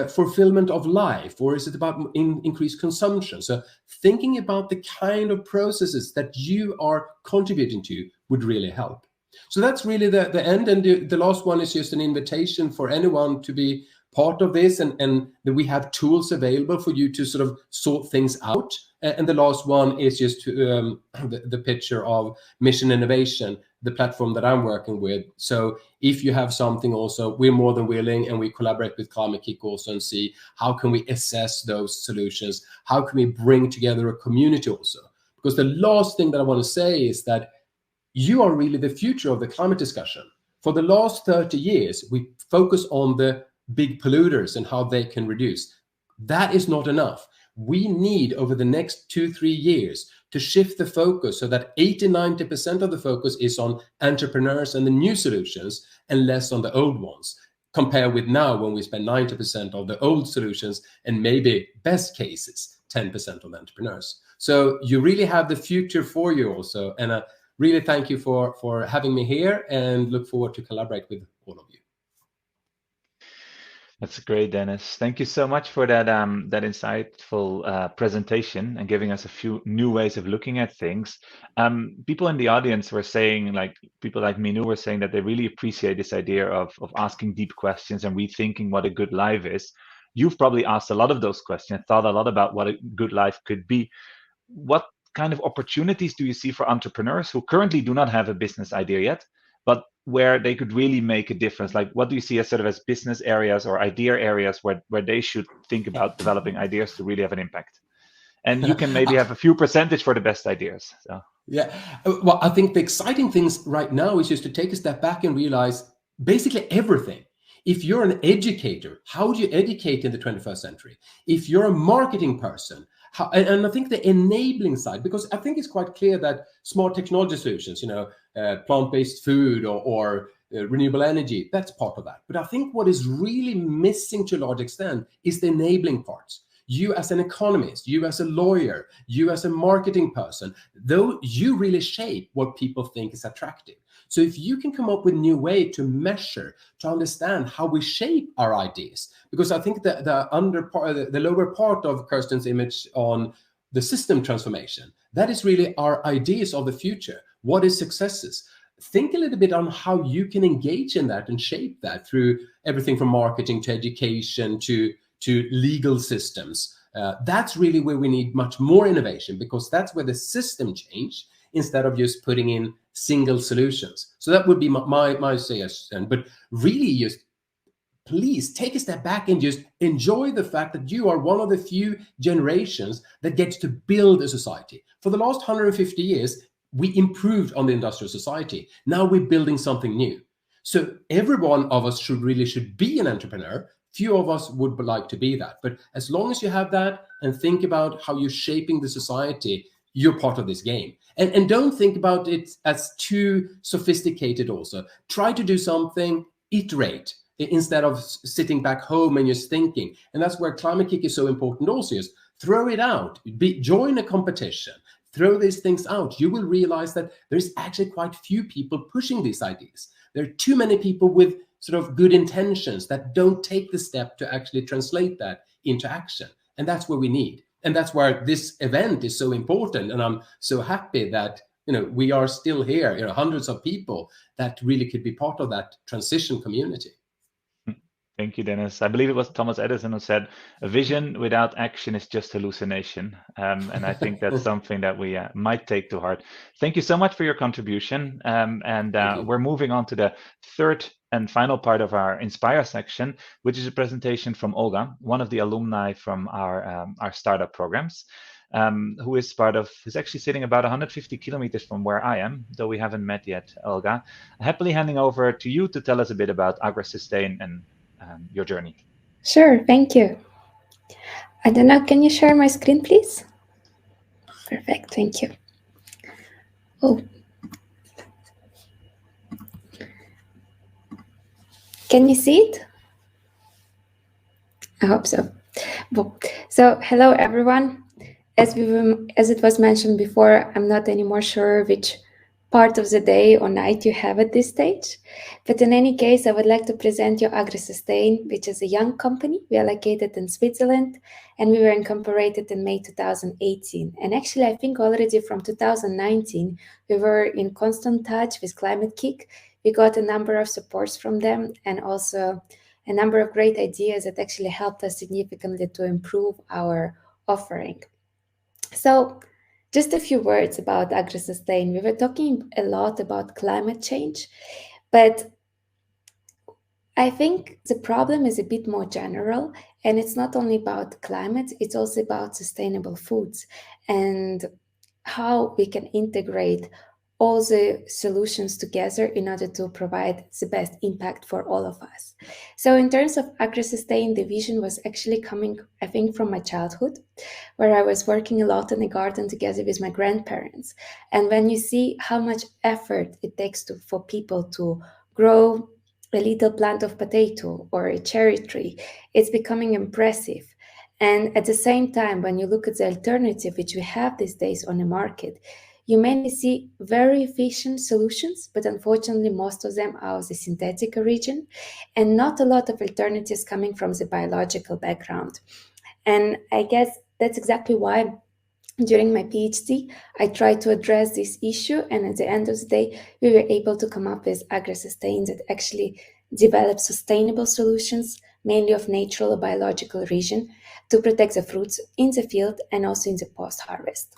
fulfillment of life, or is it about increased consumption? So thinking about the kind of processes that you are contributing to would really help. So that's really the end. And the last one is just an invitation for anyone to be part of this, and that we have tools available for you to sort of sort things out. And the last one is just the picture of Mission Innovation, the platform that I'm working with. So if you have something also, we're more than willing, and we collaborate with Climate-KIC also and see how can we assess those solutions, how can we bring together a community also. Because the last thing that I want to say is that you are really the future of the climate discussion. For the last 30 years, we focus on the big polluters and how they can reduce. That is not enough. We need, over the next 2-3 years, to shift the focus so that 80-90% of the focus is on entrepreneurs and the new solutions and less on the old ones. Compare with now, when we spend 90% of the old solutions and maybe best cases 10% on entrepreneurs. So you really have the future for you also, and really thank you for having me here, and look forward to collaborate with all of you. That's great, Dennis. Thank you so much for that that insightful presentation and giving us a few new ways of looking at things. People in the audience were saying, like people like Minu were saying, that they really appreciate this idea of asking deep questions and rethinking what a good life is. You've probably asked a lot of those questions, thought a lot about what a good life could be. What kind of opportunities do you see for entrepreneurs who currently do not have a business idea yet, but where they could really make a difference? Like, what do you see as sort of as business areas or idea areas where they should think about developing ideas to really have an impact? And you can maybe have a few percentage for the best ideas. So. Yeah, well, I think the exciting things right now is just to take a step back and realize basically everything. If you're an educator, how do you educate in the 21st century? If you're a marketing person, and I think the enabling side, because I think it's quite clear that smart technology solutions, plant-based food or renewable energy, that's part of that. But I think what is really missing to a large extent is the enabling parts. You as an economist, you as a lawyer, you as a marketing person, though you really shape what people think is attractive. So if you can come up with a new way to measure, to understand how we shape our ideas, because I think the lower part of Kirsten's image on the system transformation, that is really our ideas of the future. What is successes? Think a little bit on how you can engage in that and shape that through everything from marketing to education to legal systems. That's really where we need much more innovation, because that's where the system change instead of just putting in single solutions. So that would be my suggestion. But really, just please take a step back and just enjoy the fact that you are one of the few generations that gets to build a society. For the last 150 years, we improved on the industrial society. Now we're building something new. So every one of us should be an entrepreneur. Few of us would like to be that. But as long as you have that and think about how you're shaping the society, you're part of this game. And don't think about it as too sophisticated also. Try to do something, iterate, instead of sitting back home and just thinking. And that's where Climate-KIC is so important also, is throw it out, join a competition, throw these things out. You will realize that there's actually quite few people pushing these ideas. There are too many people with sort of good intentions that don't take the step to actually translate that into action. And that's what we need. And that's why this event is so important. And I'm so happy that, we are still here, hundreds of people that really could be part of that transition community. Thank you, Dennis. I believe it was Thomas Edison who said, "A vision without action is just hallucination." And I think that's something that we might take to heart. Thank you so much for your contribution. We're moving on to the third and final part of our Inspire section, which is a presentation from Olga, one of the alumni from our startup programs, who's actually sitting about 150 kilometers from where I am, though we haven't met yet. Olga, happily handing over to you to tell us a bit about AggroSustain and your journey. Sure, thank you. I don't know, can you share my screen, please? Perfect, thank you. Oh. Can you see it? I hope so. So hello everyone. As it was mentioned before, I'm not anymore sure which part of the day or night you have at this stage. But in any case, I would like to present you AggroSustain, which is a young company. We are located in Switzerland and we were incorporated in May 2018. And actually, I think already from 2019, we were in constant touch with Climate-KIC. We got a number of supports from them and also a number of great ideas that actually helped us significantly to improve our offering. So just a few words about AggroSustain. We were talking a lot about climate change, but I think the problem is a bit more general, and it's not only about climate, it's also about sustainable foods and how we can integrate all the solutions together in order to provide the best impact for all of us. So in terms of AggroSustain, the vision was actually coming, I think, from my childhood, where I was working a lot in the garden together with my grandparents. And when you see how much effort it takes for people to grow a little plant of potato or a cherry tree, it's becoming impressive. And at the same time, when you look at the alternative which we have these days on the market, you mainly see very efficient solutions, but unfortunately, most of them are of the synthetic origin and not a lot of alternatives coming from the biological background. And I guess that's exactly why during my PhD, I tried to address this issue. And at the end of the day, we were able to come up with AggroSustain that actually develop sustainable solutions, mainly of natural or biological origin, to protect the fruits in the field and also in the post-harvest.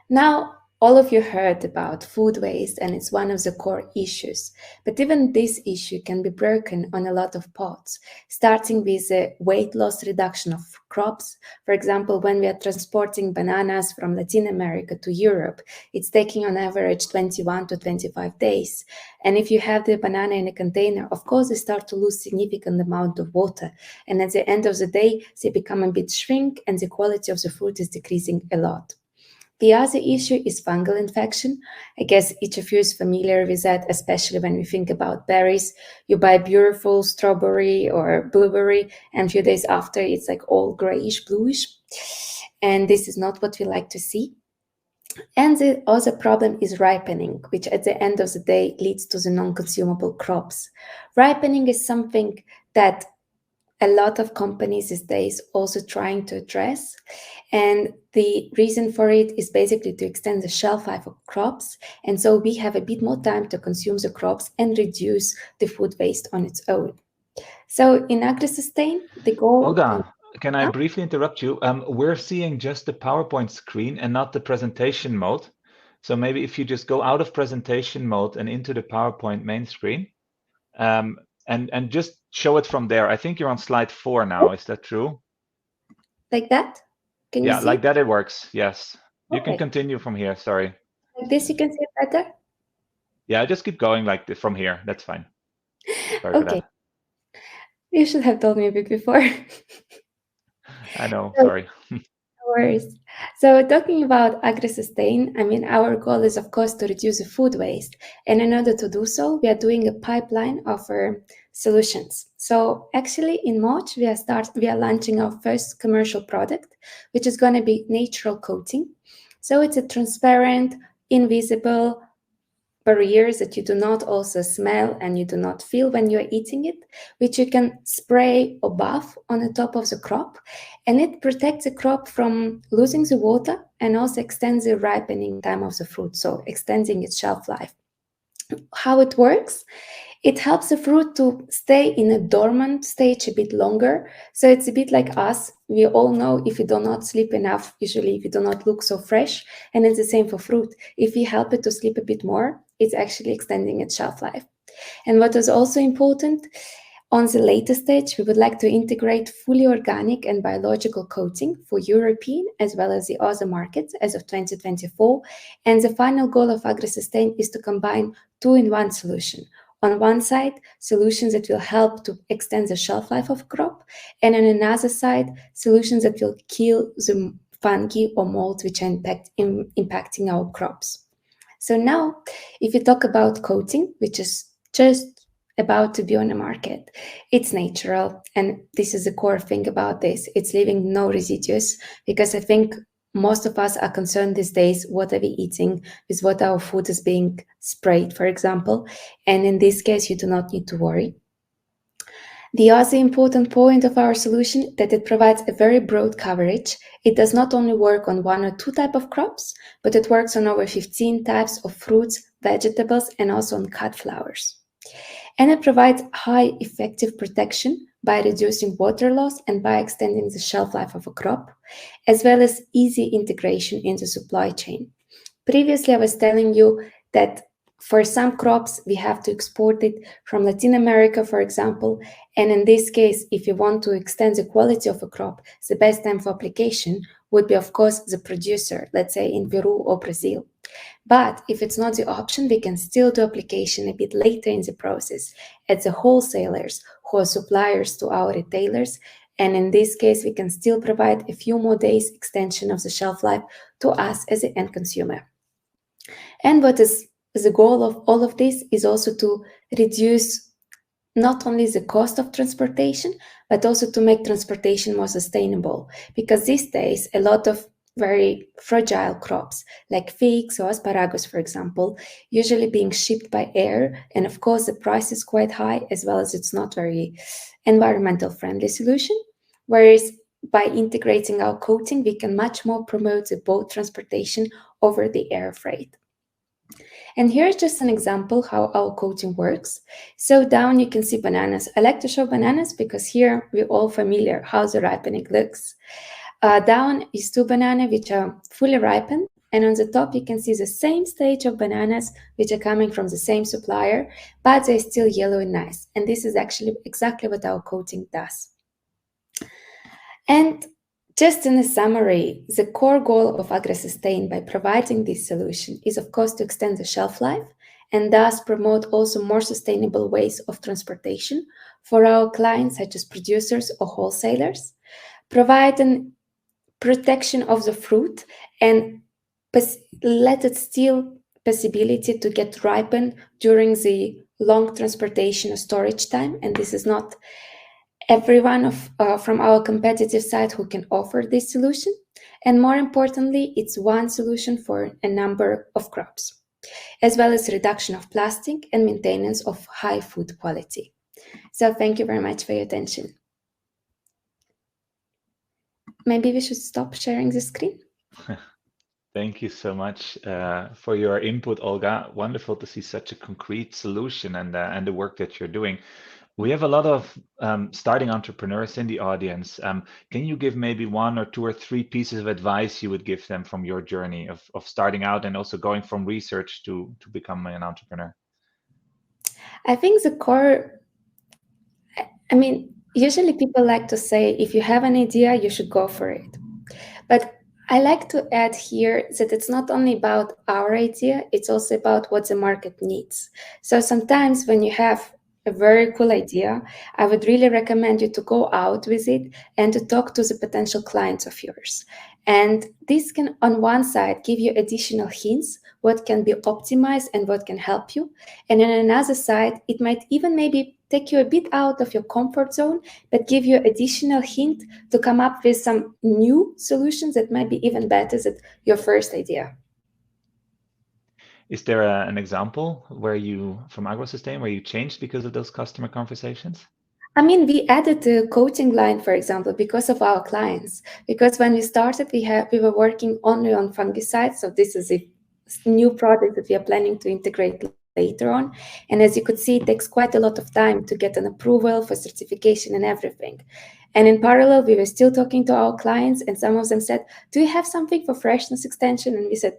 Now, all of you heard about food waste, and it's one of the core issues. But even this issue can be broken on a lot of parts, starting with the weight loss reduction of crops. For example, when we are transporting bananas from Latin America to Europe, it's taking on average 21 to 25 days. And if you have the banana in a container, of course, they start to lose significant amount of water. And at the end of the day, they become a bit shrink and the quality of the fruit is decreasing a lot. The other issue is fungal infection. I guess each of you is familiar with that, especially when we think about berries. You buy beautiful strawberry or blueberry, and a few days after, it's like all grayish, bluish. And this is not what we like to see. And the other problem is ripening, which at the end of the day leads to the non-consumable crops. Ripening is something that a lot of companies these days also trying to address. And the reason for it is basically to extend the shelf life of crops. And so we have a bit more time to consume the crops and reduce the food waste on its own. So in AggroSustain, the goal... Olga, can I briefly interrupt you? We're seeing just the PowerPoint screen and not the presentation mode. So maybe if you just go out of presentation mode and into the PowerPoint main screen, and just show it from there. I think you're on slide 4 now. Is that true? Like that? Can you see? Like that it works. Yes. Okay. You can continue from here. Sorry. Like this, you can see it better? Yeah, just keep going like this from here. That's fine. Sorry Okay. for that. You should have told me a bit before. I know. Sorry. No worries. So talking about AggroSustain, I mean, our goal is, of course, to reduce the food waste. And in order to do so, we are doing a pipeline of solutions. So actually, in March, we are launching our first commercial product, which is going to be natural coating. So it's a transparent, invisible barriers that you do not also smell and you do not feel when you're eating it, which you can spray or buff on the top of the crop. And it protects the crop from losing the water and also extends the ripening time of the fruit, so extending its shelf life. How it works? It helps the fruit to stay in a dormant stage a bit longer. So it's a bit like us. We all know if you do not sleep enough, usually if you do not look so fresh. And it's the same for fruit. If you help it to sleep a bit more, it's actually extending its shelf life. And what is also important, on the later stage, we would like to integrate fully organic and biological coating for European as well as the other markets as of 2024. And the final goal of AggroSustain is to combine 2-in-1 solution. On one side, solutions that will help to extend the shelf life of crop, and on another side, solutions that will kill the fungi or molds which are impacting our crops. So now, if you talk about coating, which is just about to be on the market. It's natural, and this is the core thing about this. It's leaving no residues, because I think most of us are concerned these days, what are we eating, with what our food is being sprayed, for example. And in this case, you do not need to worry. The other important point of our solution that it provides a very broad coverage. It does not only work on 1 or 2 types of crops, but it works on over 15 types of fruits, vegetables, and also on cut flowers. And it provides high effective protection by reducing water loss and by extending the shelf life of a crop, as well as easy integration into supply chain. Previously, I was telling you that for some crops, we have to export it from Latin America, for example. And in this case, if you want to extend the quality of a crop, the best time for application would be, of course, the producer, let's say in Peru or Brazil. But if it's not the option, we can still do application a bit later in the process at the wholesalers who are suppliers to our retailers. And in this case, we can still provide a few more days extension of the shelf life to us as an end consumer. And what is the goal of all of this is also to reduce not only the cost of transportation, but also to make transportation more sustainable. Because these days, a lot of very fragile crops like figs or asparagus, for example, usually being shipped by air. And of course, the price is quite high, as well as it's not very environmental friendly solution. Whereas by integrating our coating, we can much more promote the boat transportation over the air freight. And here's just an example how our coating works. So down you can see bananas. I like to show bananas because here we're all familiar how the ripening looks. Down is 2 bananas which are fully ripened, and on the top you can see the same stage of bananas which are coming from the same supplier, but they're still yellow and nice. And this is actually exactly what our coating does. And just in a summary, the core goal of AggroSustain by providing this solution is, of course, to extend the shelf life and thus promote also more sustainable ways of transportation for our clients, such as producers or wholesalers, provide an protection of the fruit and let it still possibility to get ripened during the long transportation or storage time. And this is not everyone from our competitive side who can offer this solution. And more importantly, it's one solution for a number of crops, as well as reduction of plastic and maintenance of high food quality. So thank you very much for your attention. Maybe we should stop sharing the screen. Thank you so much for your input, Olga. Wonderful to see such a concrete solution and the work that you're doing. We have a lot of starting entrepreneurs in the audience. Can you give maybe 1 or 2 or 3 pieces of advice you would give them from your journey of starting out and also going from research to becoming an entrepreneur? I think the core, usually people like to say, if you have an idea, you should go for it. But I like to add here that it's not only about our idea, it's also about what the market needs. So sometimes when you have a very cool idea, I would really recommend you to go out with it and to talk to the potential clients of yours. And this can, on one side, give you additional hints, what can be optimized and what can help you. And on another side, it might even maybe take you a bit out of your comfort zone, but give you additional hint to come up with some new solutions that might be even better than your first idea. Is there an example where from AggroSustain, where you changed because of those customer conversations? We added the coating line, for example, because of our clients. Because when we started, we were working only on fungicides. So this is a new product that we are planning to integrate later on. And as you could see, it takes quite a lot of time to get an approval for certification and everything. And in parallel, we were still talking to our clients, and some of them said, do you have something for freshness extension? And we said,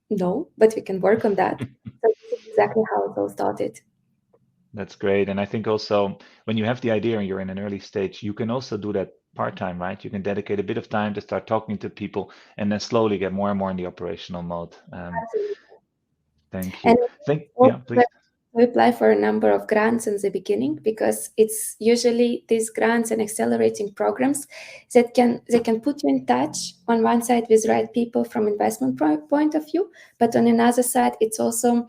no, but we can work on that. So this is exactly how it all started. That's great. And I think also when you have the idea and you're in an early stage, you can also do that part-time, right? You can dedicate a bit of time to start talking to people and then slowly get more and more in the operational mode. Thank you. Yeah, please. We apply for a number of grants in the beginning, because it's usually these grants and accelerating programs that can put you in touch on one side with right people from investment point of view, but on another side, it's also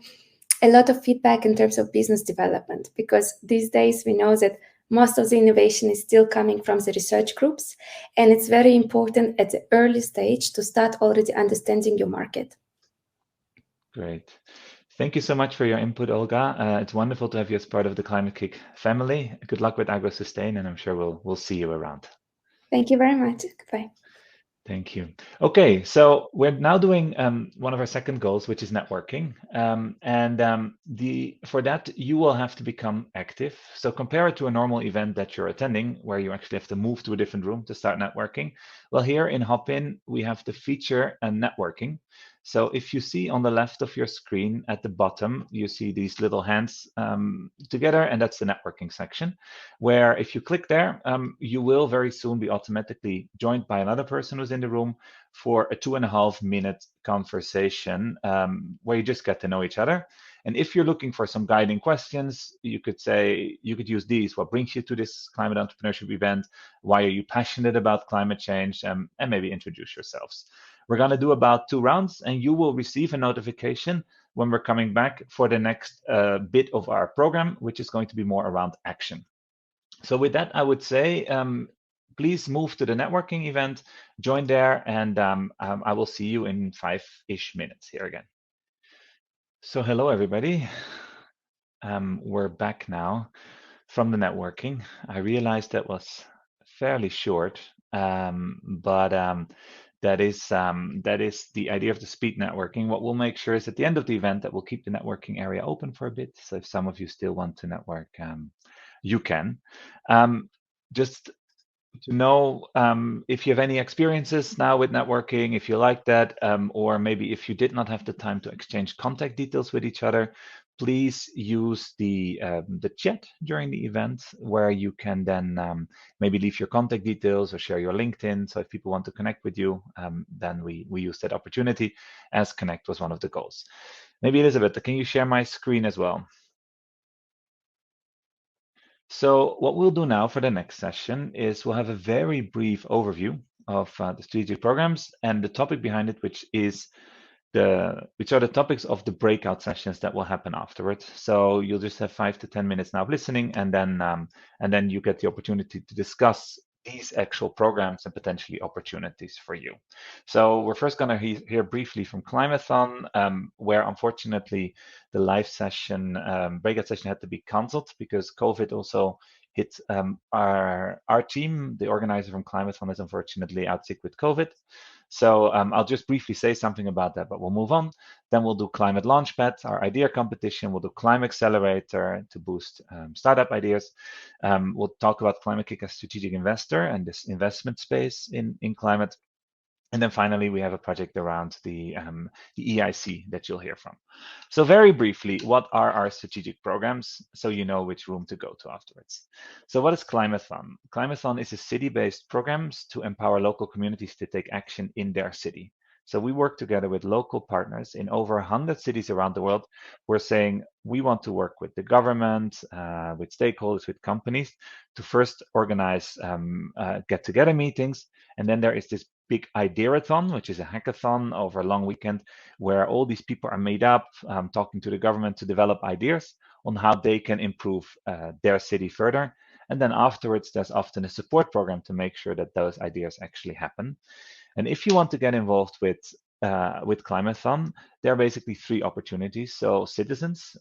a lot of feedback in terms of business development, because these days we know that most of the innovation is still coming from the research groups, and it's very important at the early stage to start already understanding your market. Great. Thank you so much for your input, Olga. It's wonderful to have you as part of the Climate-KIC family. Good luck with AggroSustain, and I'm sure we'll see you around. Thank you very much. Goodbye. Thank you. Okay, so we're now doing one of our second goals, which is networking. For that, you will have to become active. So compare it to a normal event that you're attending, where you actually have to move to a different room to start networking. Well, here in Hopin, we have the feature and networking. So if you see on the left of your screen at the bottom, you see these little hands together, and that's the networking section, where if you click there, you will very soon be automatically joined by another person who's in the room for a 2.5-minute conversation where you just get to know each other. And if you're looking for some guiding questions, you could use these. What brings you to this climate entrepreneurship event? Why are you passionate about climate change? And maybe introduce yourselves. We're going to do about 2 rounds, and you will receive a notification when we're coming back for the next bit of our program, which is going to be more around action. So with that, I would say, please move to the networking event, join there, and I will see you in 5-ish minutes here again. So hello, everybody. We're back now from the networking. I realized that was fairly short, but that is the idea of the speed networking. What we'll make sure is at the end of the event that we'll keep the networking area open for a bit. So if some of you still want to network, you can. Just to know if you have any experiences now with networking, if you like that, or maybe if you did not have the time to exchange contact details with each other, please use the chat during the event, where you can then maybe leave your contact details or share your LinkedIn. So if people want to connect with you, then we use that opportunity, as Connect was one of the goals. Maybe Elizabeth, can you share my screen as well? So what we'll do now for the next session is we'll have a very brief overview of the strategic programs and the topic behind it, which are the topics of the breakout sessions that will happen afterwards. So you'll just have 5 to 10 minutes now of listening, and then you get the opportunity to discuss these actual programs and potentially opportunities for you. So we're first going to hear briefly from Climathon, where unfortunately the live session, breakout session, had to be cancelled because COVID also hit our team. The organizer from Climathon is unfortunately out sick with COVID. So I'll just briefly say something about that, but we'll move on. Then we'll do ClimateLaunchpas, our idea competition. We'll do ClimAccelerator to boost startup ideas. We'll talk about Climate-KIC as strategic investor and this investment space in climate. And then finally, we have a project around the EIC that you'll hear from. So very briefly, what are our strategic programs, so you know which room to go to afterwards? So what is Climathon? Climathon is a city-based programs to empower local communities to take action in their city. So we work together with local partners in over 100 cities around the world. We're saying we want to work with the government, with stakeholders, with companies to first organize get-together meetings. And then there is this big Ideathon, which is a hackathon over a long weekend, where all these people are made up, talking to the government to develop ideas on how they can improve their city further. And then afterwards, there's often a support program to make sure that those ideas actually happen. And if you want to get involved with Climathon, there are basically 3 opportunities. So citizens,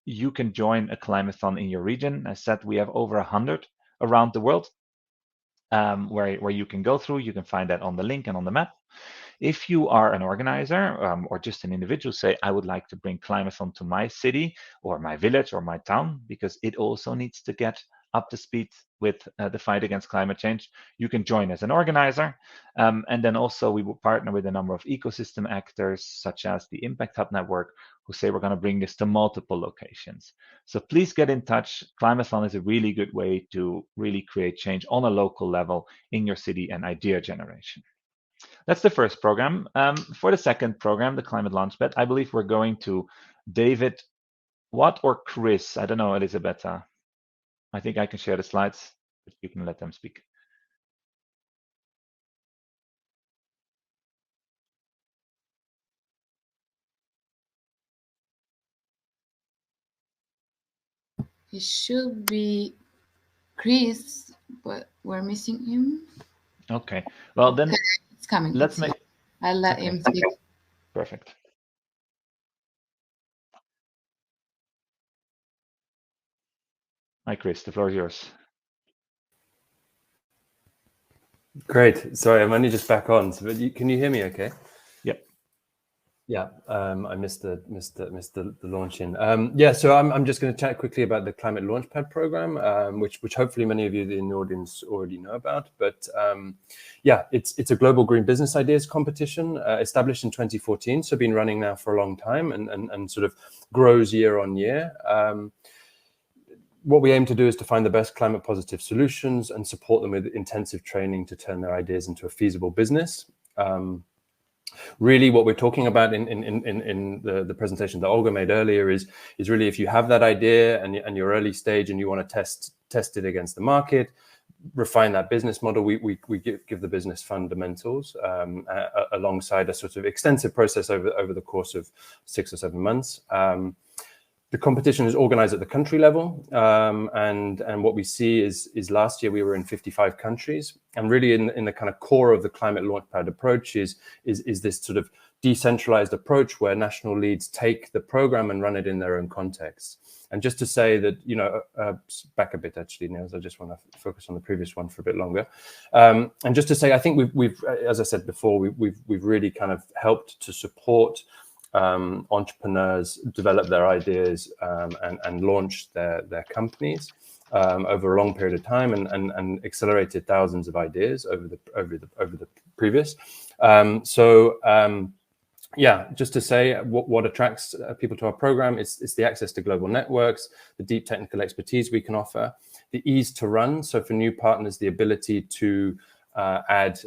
you can join a Climathon in your region. As said, we have over 100 around the world where you can go through. You can find that on the link and on the map. If you are an organizer or just an individual, say, I would like to bring Climathon to my city or my village or my town, because it also needs to get up to speed with the fight against climate change, you can join as an organizer. And then also we will partner with a number of ecosystem actors, such as the Impact Hub Network, who say we're going to bring this to multiple locations. So please get in touch. Climathon is a really good way to really create change on a local level in your city and idea generation. That's the first program. For the second program, the ClimateLaunchpas, I believe we're going to David Watt or Chris. I don't know, Elisabetta. I think I can share the slides, but you can let them speak. It should be Chris, but we're missing him. Okay. Well, then it's coming. Let's make. I'll let him speak. Perfect. Hi, Chris. The floor is yours. Great. Sorry, I'm only just back on. So, but can you hear me? Okay. Yep. Yeah. I missed the launch in. Yeah. So I'm just going to chat quickly about the Climate Launchpad program, which hopefully many of you in the audience already know about. But yeah, it's a global green business ideas competition established in 2014. So been running now for a long time and sort of grows year on year. What we aim to do is to find the best climate positive solutions and support them with intensive training to turn their ideas into a feasible business. Really what we're talking about in the presentation that Olga made earlier is really if you have that idea and you're early stage and you want to test it against the market, refine that business model, we give the business fundamentals alongside a sort of extensive process over the course of 6 or 7 months. The competition is organized at the country level, and what we see is last year we were in 55 countries, and really in the kind of core of the Climate Launchpad approach is this sort of decentralized approach where national leads take the program and run it in their own context. And just to say that, you know, back a bit actually, Niels, I just want to focus on the previous one for a bit longer. And just to say, I think we've as I said before, we've really kind of helped to support entrepreneurs develop their ideas and launch their companies over a long period of time and accelerated thousands of ideas over the previous. Yeah, just to say what attracts people to our program is the access to global networks, the deep technical expertise we can offer, the ease to run. So for new partners, the ability to add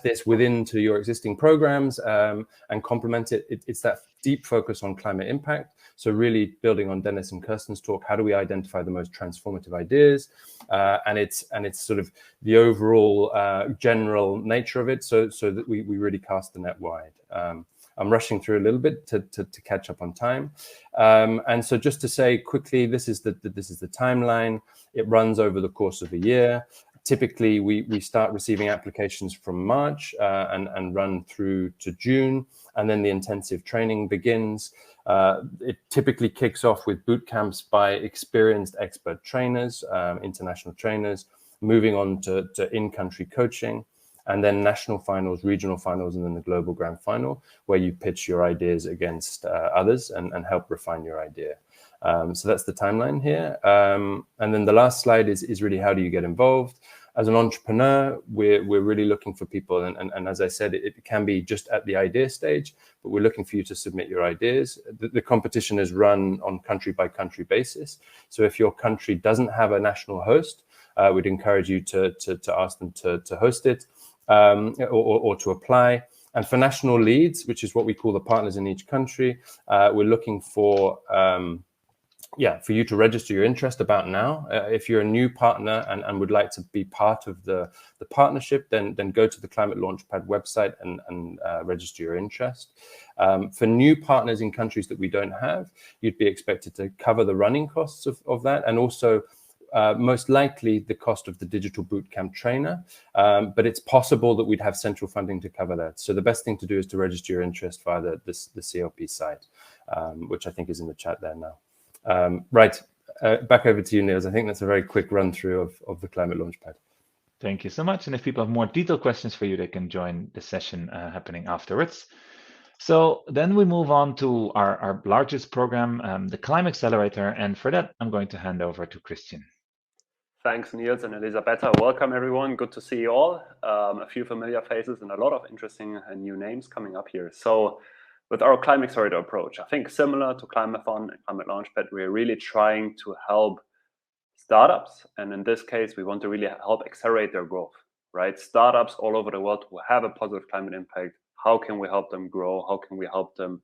this to your existing programs and complement it. It's that deep focus on climate impact. So really building on Dennis and Kirsten's talk, how do we identify the most transformative ideas? And it's sort of the overall general nature of it, so that we really cast the net wide. I'm rushing through a little bit to catch up on time. And so just to say quickly, this is the timeline. It runs over the course of a year. Typically, we start receiving applications from March and run through to June, and then the intensive training begins. It typically kicks off with boot camps by experienced expert trainers, international trainers, moving on to in-country coaching, and then national finals, regional finals, and then the global grand final, where you pitch your ideas against others and help refine your idea. So that's the timeline here. And then the last slide is really how do you get involved? As an entrepreneur, we're really looking for people. And as I said, it can be just at the idea stage, but we're looking for you to submit your ideas. The competition is run on country by country basis. So if your country doesn't have a national host, we'd encourage you to ask them to host it or to apply. And for national leads, which is what we call the partners in each country, we're looking for you to register your interest about now. If you're a new partner and would like to be part of the partnership, then go to the Climate Launchpad website and register your interest. For new partners in countries that we don't have, you'd be expected to cover the running costs of that, and also most likely the cost of the digital bootcamp trainer. But it's possible that we'd have central funding to cover that. So the best thing to do is to register your interest via the CLP site, which I think is in the chat there now. Right, back over to you, Niels. I think that's a very quick run through of the Climate Launchpad. Thank you so much. And if people have more detailed questions for you, they can join the session happening afterwards. So then we move on to our largest program, the ClimAccelerator. And for that, I'm going to hand over to Christian. Thanks, Niels and Elisabetta. Welcome, everyone. Good to see you all. A few familiar faces and a lot of interesting and new names coming up here. So with our ClimAccelerator approach, I think similar to Climathon and Climate Launchpad, we're really trying to help startups. And in this case, we want to really help accelerate their growth, right? Startups all over the world who have a positive climate impact. How can we help them grow? How can we help them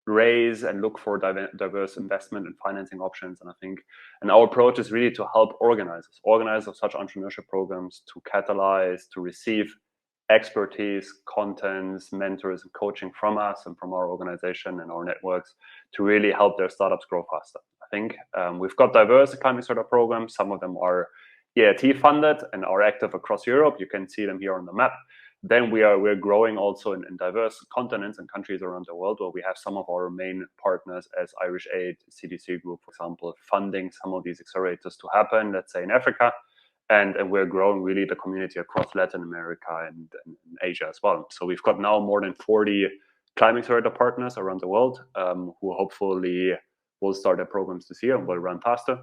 raise and look for diverse investment and financing options? And I think, and our approach is really to help organizers of such entrepreneurship programs to catalyze, to receive expertise, contents, mentors, and coaching from us and from our organization and our networks to really help their startups grow faster. I think. We've got diverse ClimAccelerator programs. Some of them are EIT funded and are active across Europe. You can see them here on the map. Then we're growing also in diverse continents and countries around the world, where we have some of our main partners as Irish Aid, CDC Group, for example, funding some of these accelerators to happen, let's say in Africa. And we're growing really the community across Latin America and Asia as well. So we've got now more than 40 ClimAccelerator partners around the world who hopefully will start their programs this year and will run faster.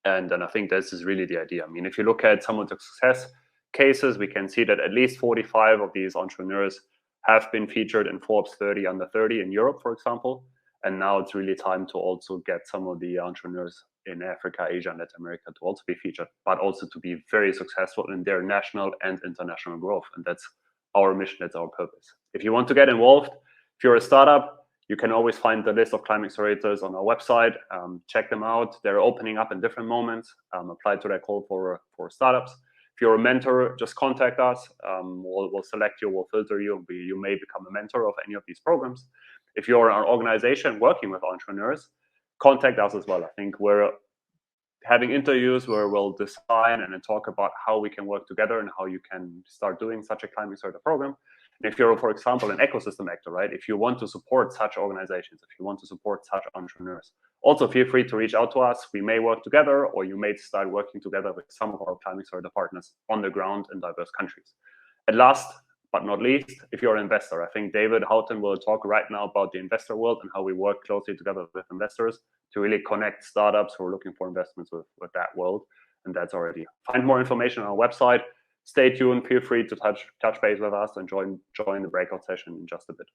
And I think this is really the idea. I mean, if you look at some of the success cases, we can see that at least 45 of these entrepreneurs have been featured in Forbes 30 under 30 in Europe, for example. And now it's really time to also get some of the entrepreneurs in Africa, Asia, and Latin America to also be featured, but also to be very successful in their national and international growth. And that's our mission, that's our purpose. If you want to get involved, if you're a startup, you can always find the list of ClimAccelerators on our website. Check them out. They're opening up in different moments. Apply to that call for startups. If you're a mentor, just contact us. We'll select you, we'll filter you. You may become a mentor of any of these programs. If you're an organization working with entrepreneurs, contact us as well. I think we're having interviews where we'll design and then talk about how we can work together and how you can start doing such a ClimAccelerator program. And if you're, for example, an ecosystem actor, right? If you want to support such organizations, if you want to support such entrepreneurs, also feel free to reach out to us. We may work together, or you may start working together with some of our ClimAccelerator partners on the ground in diverse countries. And last but not least, if you're an investor, I think David Houghton will talk right now about the investor world and how we work closely together with investors to really connect startups who are looking for investments with that world. And that's already. Find more information on our website. Stay tuned. Feel free to touch base with us and join the breakout session in just a bit.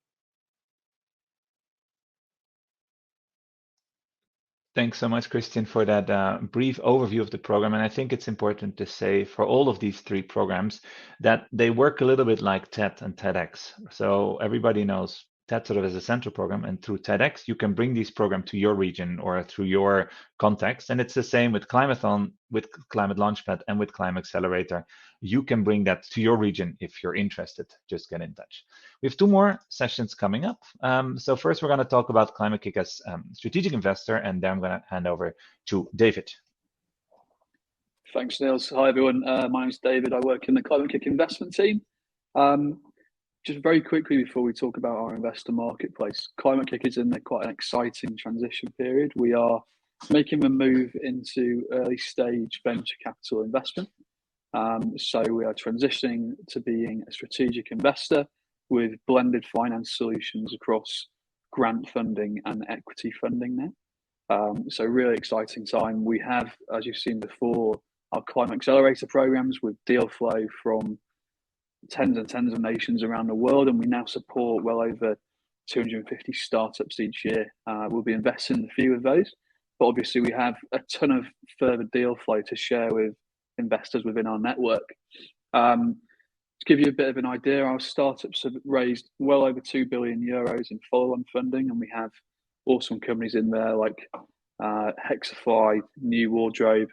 Thanks so much, Christian, for that brief overview of the program. And I think it's important to say for all of these three programs that they work a little bit like TED and TEDx. So everybody knows TED sort of as a central program, and through TEDx, you can bring these programs to your region or through your context. And it's the same with Climathon, with ClimateLaunchpas, and with ClimAccelerator. You can bring that to your region if you're interested. Just get in touch. We have two more sessions coming up. So first, we're going to talk about Climate-KIC as strategic investor, and then I'm going to hand over to David. Thanks, Niels. Hi, everyone. My name's David. I work in the Climate-KIC investment team. Just very quickly before we talk about our investor marketplace, Climate-KIC is in quite an exciting transition period. We are making a move into early stage venture capital investment. So we are transitioning to being a strategic investor with blended finance solutions across grant funding and equity funding now. So really exciting time. We have, as you've seen before, our ClimAccelerator programs with deal flow from tens and tens of nations around the world, and we now support well over 250 startups each year. We'll be investing in a few of those, but obviously we have a ton of further deal flow to share with investors within our network. To give you a bit of an idea, our startups have raised well over 2 billion euros in follow-on funding, and we have awesome companies in there like Hexify, New Wardrobe,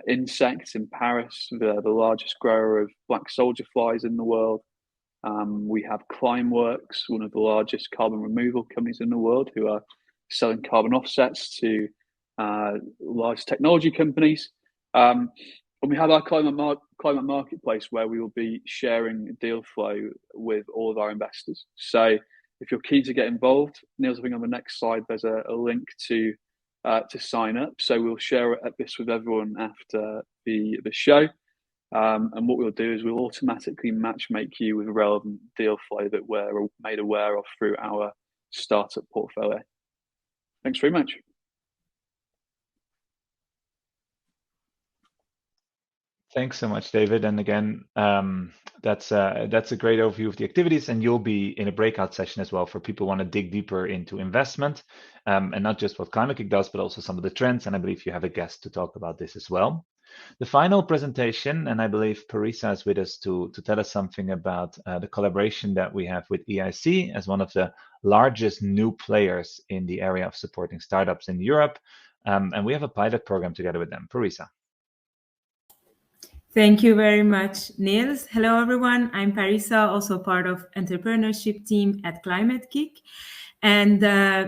Insects in Paris, the largest grower of black soldier flies in the world. We have Climeworks, one of the largest carbon removal companies in the world, who are selling carbon offsets to large technology companies. And we have our climate marketplace, where we will be sharing deal flow with all of our investors. So if you're keen to get involved, Niels, I think on the next slide there's a link to sign up. So we'll share this with everyone after the show. And what we'll do is we'll automatically matchmake you with relevant deal flow that we're made aware of through our startup portfolio. Thanks very much. Thanks so much, David. And again, that's a great overview of the activities, and you'll be in a breakout session as well for people who want to dig deeper into investment, and not just what Climate-KIC does, but also some of the trends. And I believe you have a guest to talk about this as well. The final presentation, and I believe Parisa is with us to tell us something about the collaboration that we have with EIC as one of the largest new players in the area of supporting startups in Europe. And we have a pilot program together with them. Parisa. Thank you very much, Niels. Hello, everyone. I'm Parisa, also part of Entrepreneurship team at Climate-KIC. And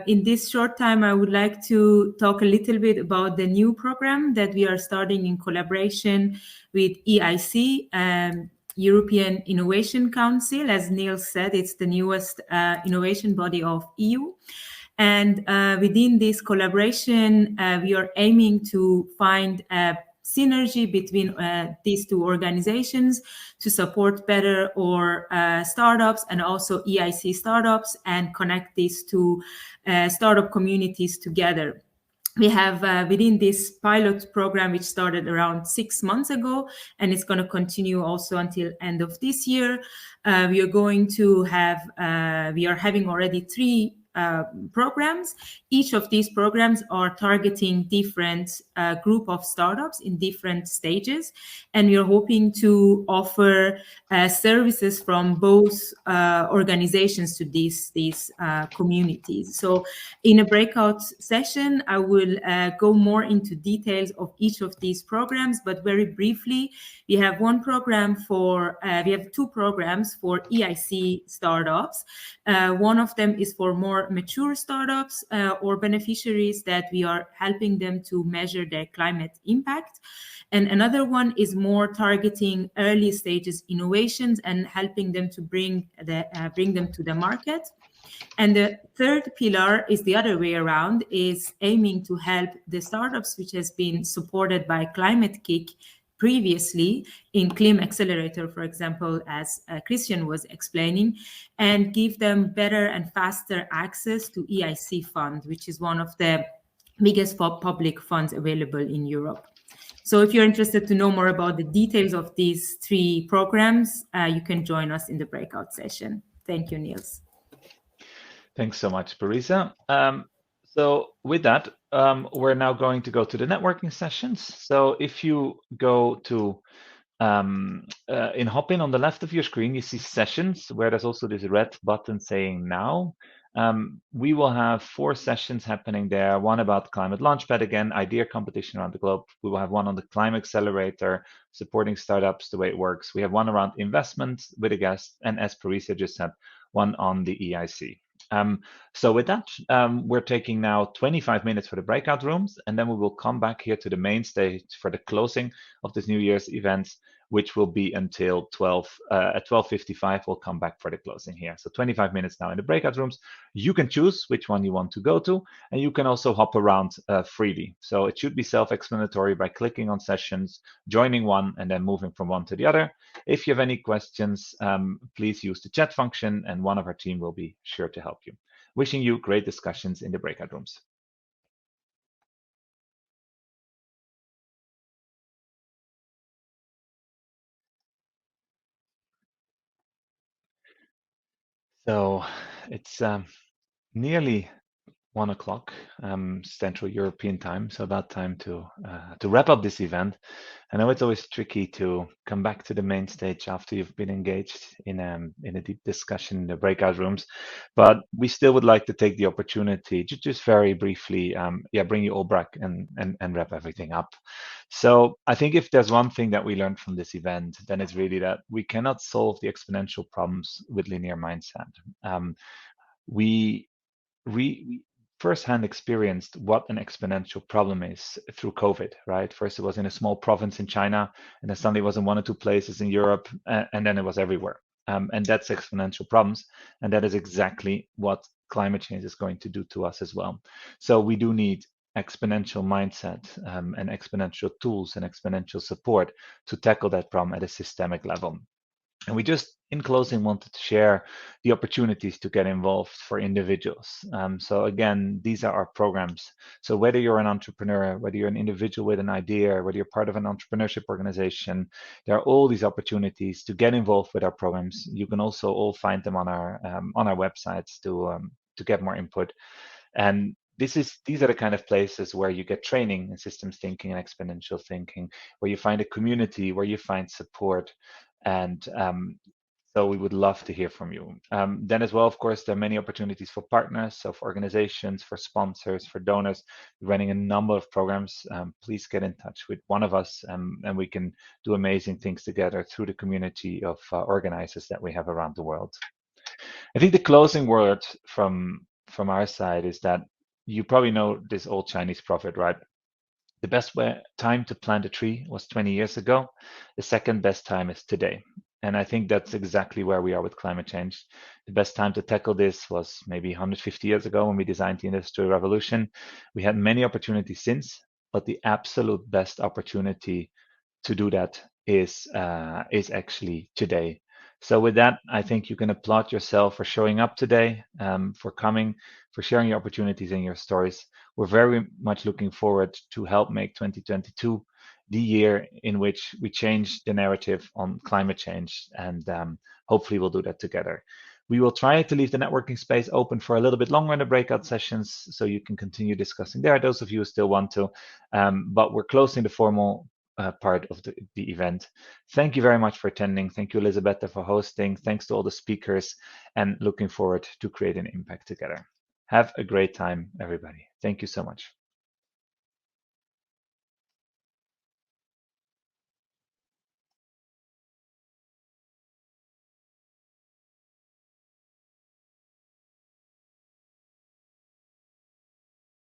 in this short time, I would like to talk a little bit about the new program that we are starting in collaboration with EIC, European Innovation Council. As Niels said, it's the newest innovation body of EU. And within this collaboration, we are aiming to find a synergy between these two organizations to support better our startups and also EIC startups and connect these two startup communities together. We have within this pilot program, which started around 6 months ago, and it's going to continue also until end of this year. We are going to have, we are having already 3 programs. Each of these programs are targeting different group of startups in different stages, and we are hoping to offer services from both organizations to these communities. So in a breakout session, I will go more into details of each of these programs, but very briefly, we have one program for, we have 2 programs for EIC startups. One of them is for more mature startups or beneficiaries that we are helping them to measure their climate impact. And another one is more targeting early stages innovations and helping them to bring them to the market. And the third pillar is the other way around, is aiming to help the startups which has been supported by Climate-KIC previously in ClimAccelerator, for example, as Christian was explaining, and give them better and faster access to EIC fund, which is one of the biggest public funds available in Europe. So if you're interested to know more about the details of these 3 programs, you can join us in the breakout session. Thank you, Niels. Thanks so much, Parisa. So with that, we're now going to go to the networking sessions. So if you go to in Hopin on the left of your screen, you see sessions where there's also this red button saying now. We will have 4 sessions happening there. One about ClimateLaunchpas, again, idea competition around the globe. We will have one on the ClimAccelerator, supporting startups, the way it works. We have one around investments with a guest, and as Parisa just said, one on the EIC. So with that, we're taking now 25 minutes for the breakout rooms, and then we will come back here to the main stage for the closing of this New Year's event, which will be until 12 at 12:55. We'll come back for the closing here. So 25 minutes now in the breakout rooms. You can choose which one you want to go to, and you can also hop around freely. So it should be self-explanatory by clicking on sessions, joining one, and then moving from one to the other. If you have any questions, please use the chat function, and one of our team will be sure to help you. Wishing you great discussions in the breakout rooms. So it's nearly 1 o'clock Central European time, so about time to wrap up this event. I know it's always tricky to come back to the main stage after you've been engaged in a deep discussion in the breakout rooms, but we still would like to take the opportunity to just very briefly, bring you all back and wrap everything up. So I think if there's one thing that we learned from this event, then it's really that we cannot solve the exponential problems with linear mindset. We firsthand experienced what an exponential problem is through COVID, right? First, it was in a small province in China, and then suddenly it was in 1 or 2 places in Europe, and then it was everywhere. And that's exponential problems, and that is exactly what climate change is going to do to us as well. So we do need exponential mindset and exponential tools and exponential support to tackle that problem at a systemic level. And we just, in closing, wanted to share the opportunities to get involved for individuals. So again, these are our programs. So whether you're an entrepreneur, whether you're an individual with an idea, whether you're part of an entrepreneurship organization, there are all these opportunities to get involved with our programs. You can also all find them on our websites to get more input. And these are the kind of places where you get training in systems thinking and exponential thinking, where you find a community, where you find support, and So we would love to hear from you. Then as well, of course, there are many opportunities for partners, so for organizations, for sponsors, for donors. We're running a number of programs. Please get in touch with one of us, and we can do amazing things together through the community of organizers that we have around the world. I think the closing word from our side is that you probably know this old Chinese proverb, right? The best time to plant a tree was 20 years ago. The second best time is today. And I think that's exactly where we are with climate change. The best time to tackle this was maybe 150 years ago when we designed the Industrial Revolution. We had many opportunities since, but the absolute best opportunity to do that is actually today. So with that, I think you can applaud yourself for showing up today, for coming, for sharing your opportunities and your stories. We're very much looking forward to help make 2022 the year in which we change the narrative on climate change, and hopefully we'll do that together. We will try to leave the networking space open for a little bit longer in the breakout sessions, so you can continue discussing there, those of you who still want to, but we're closing the formal part of the event. Thank you very much for attending. Thank you, Elisabetta, for hosting. Thanks to all the speakers, and looking forward to creating impact together. Have a great time, everybody. Thank you so much.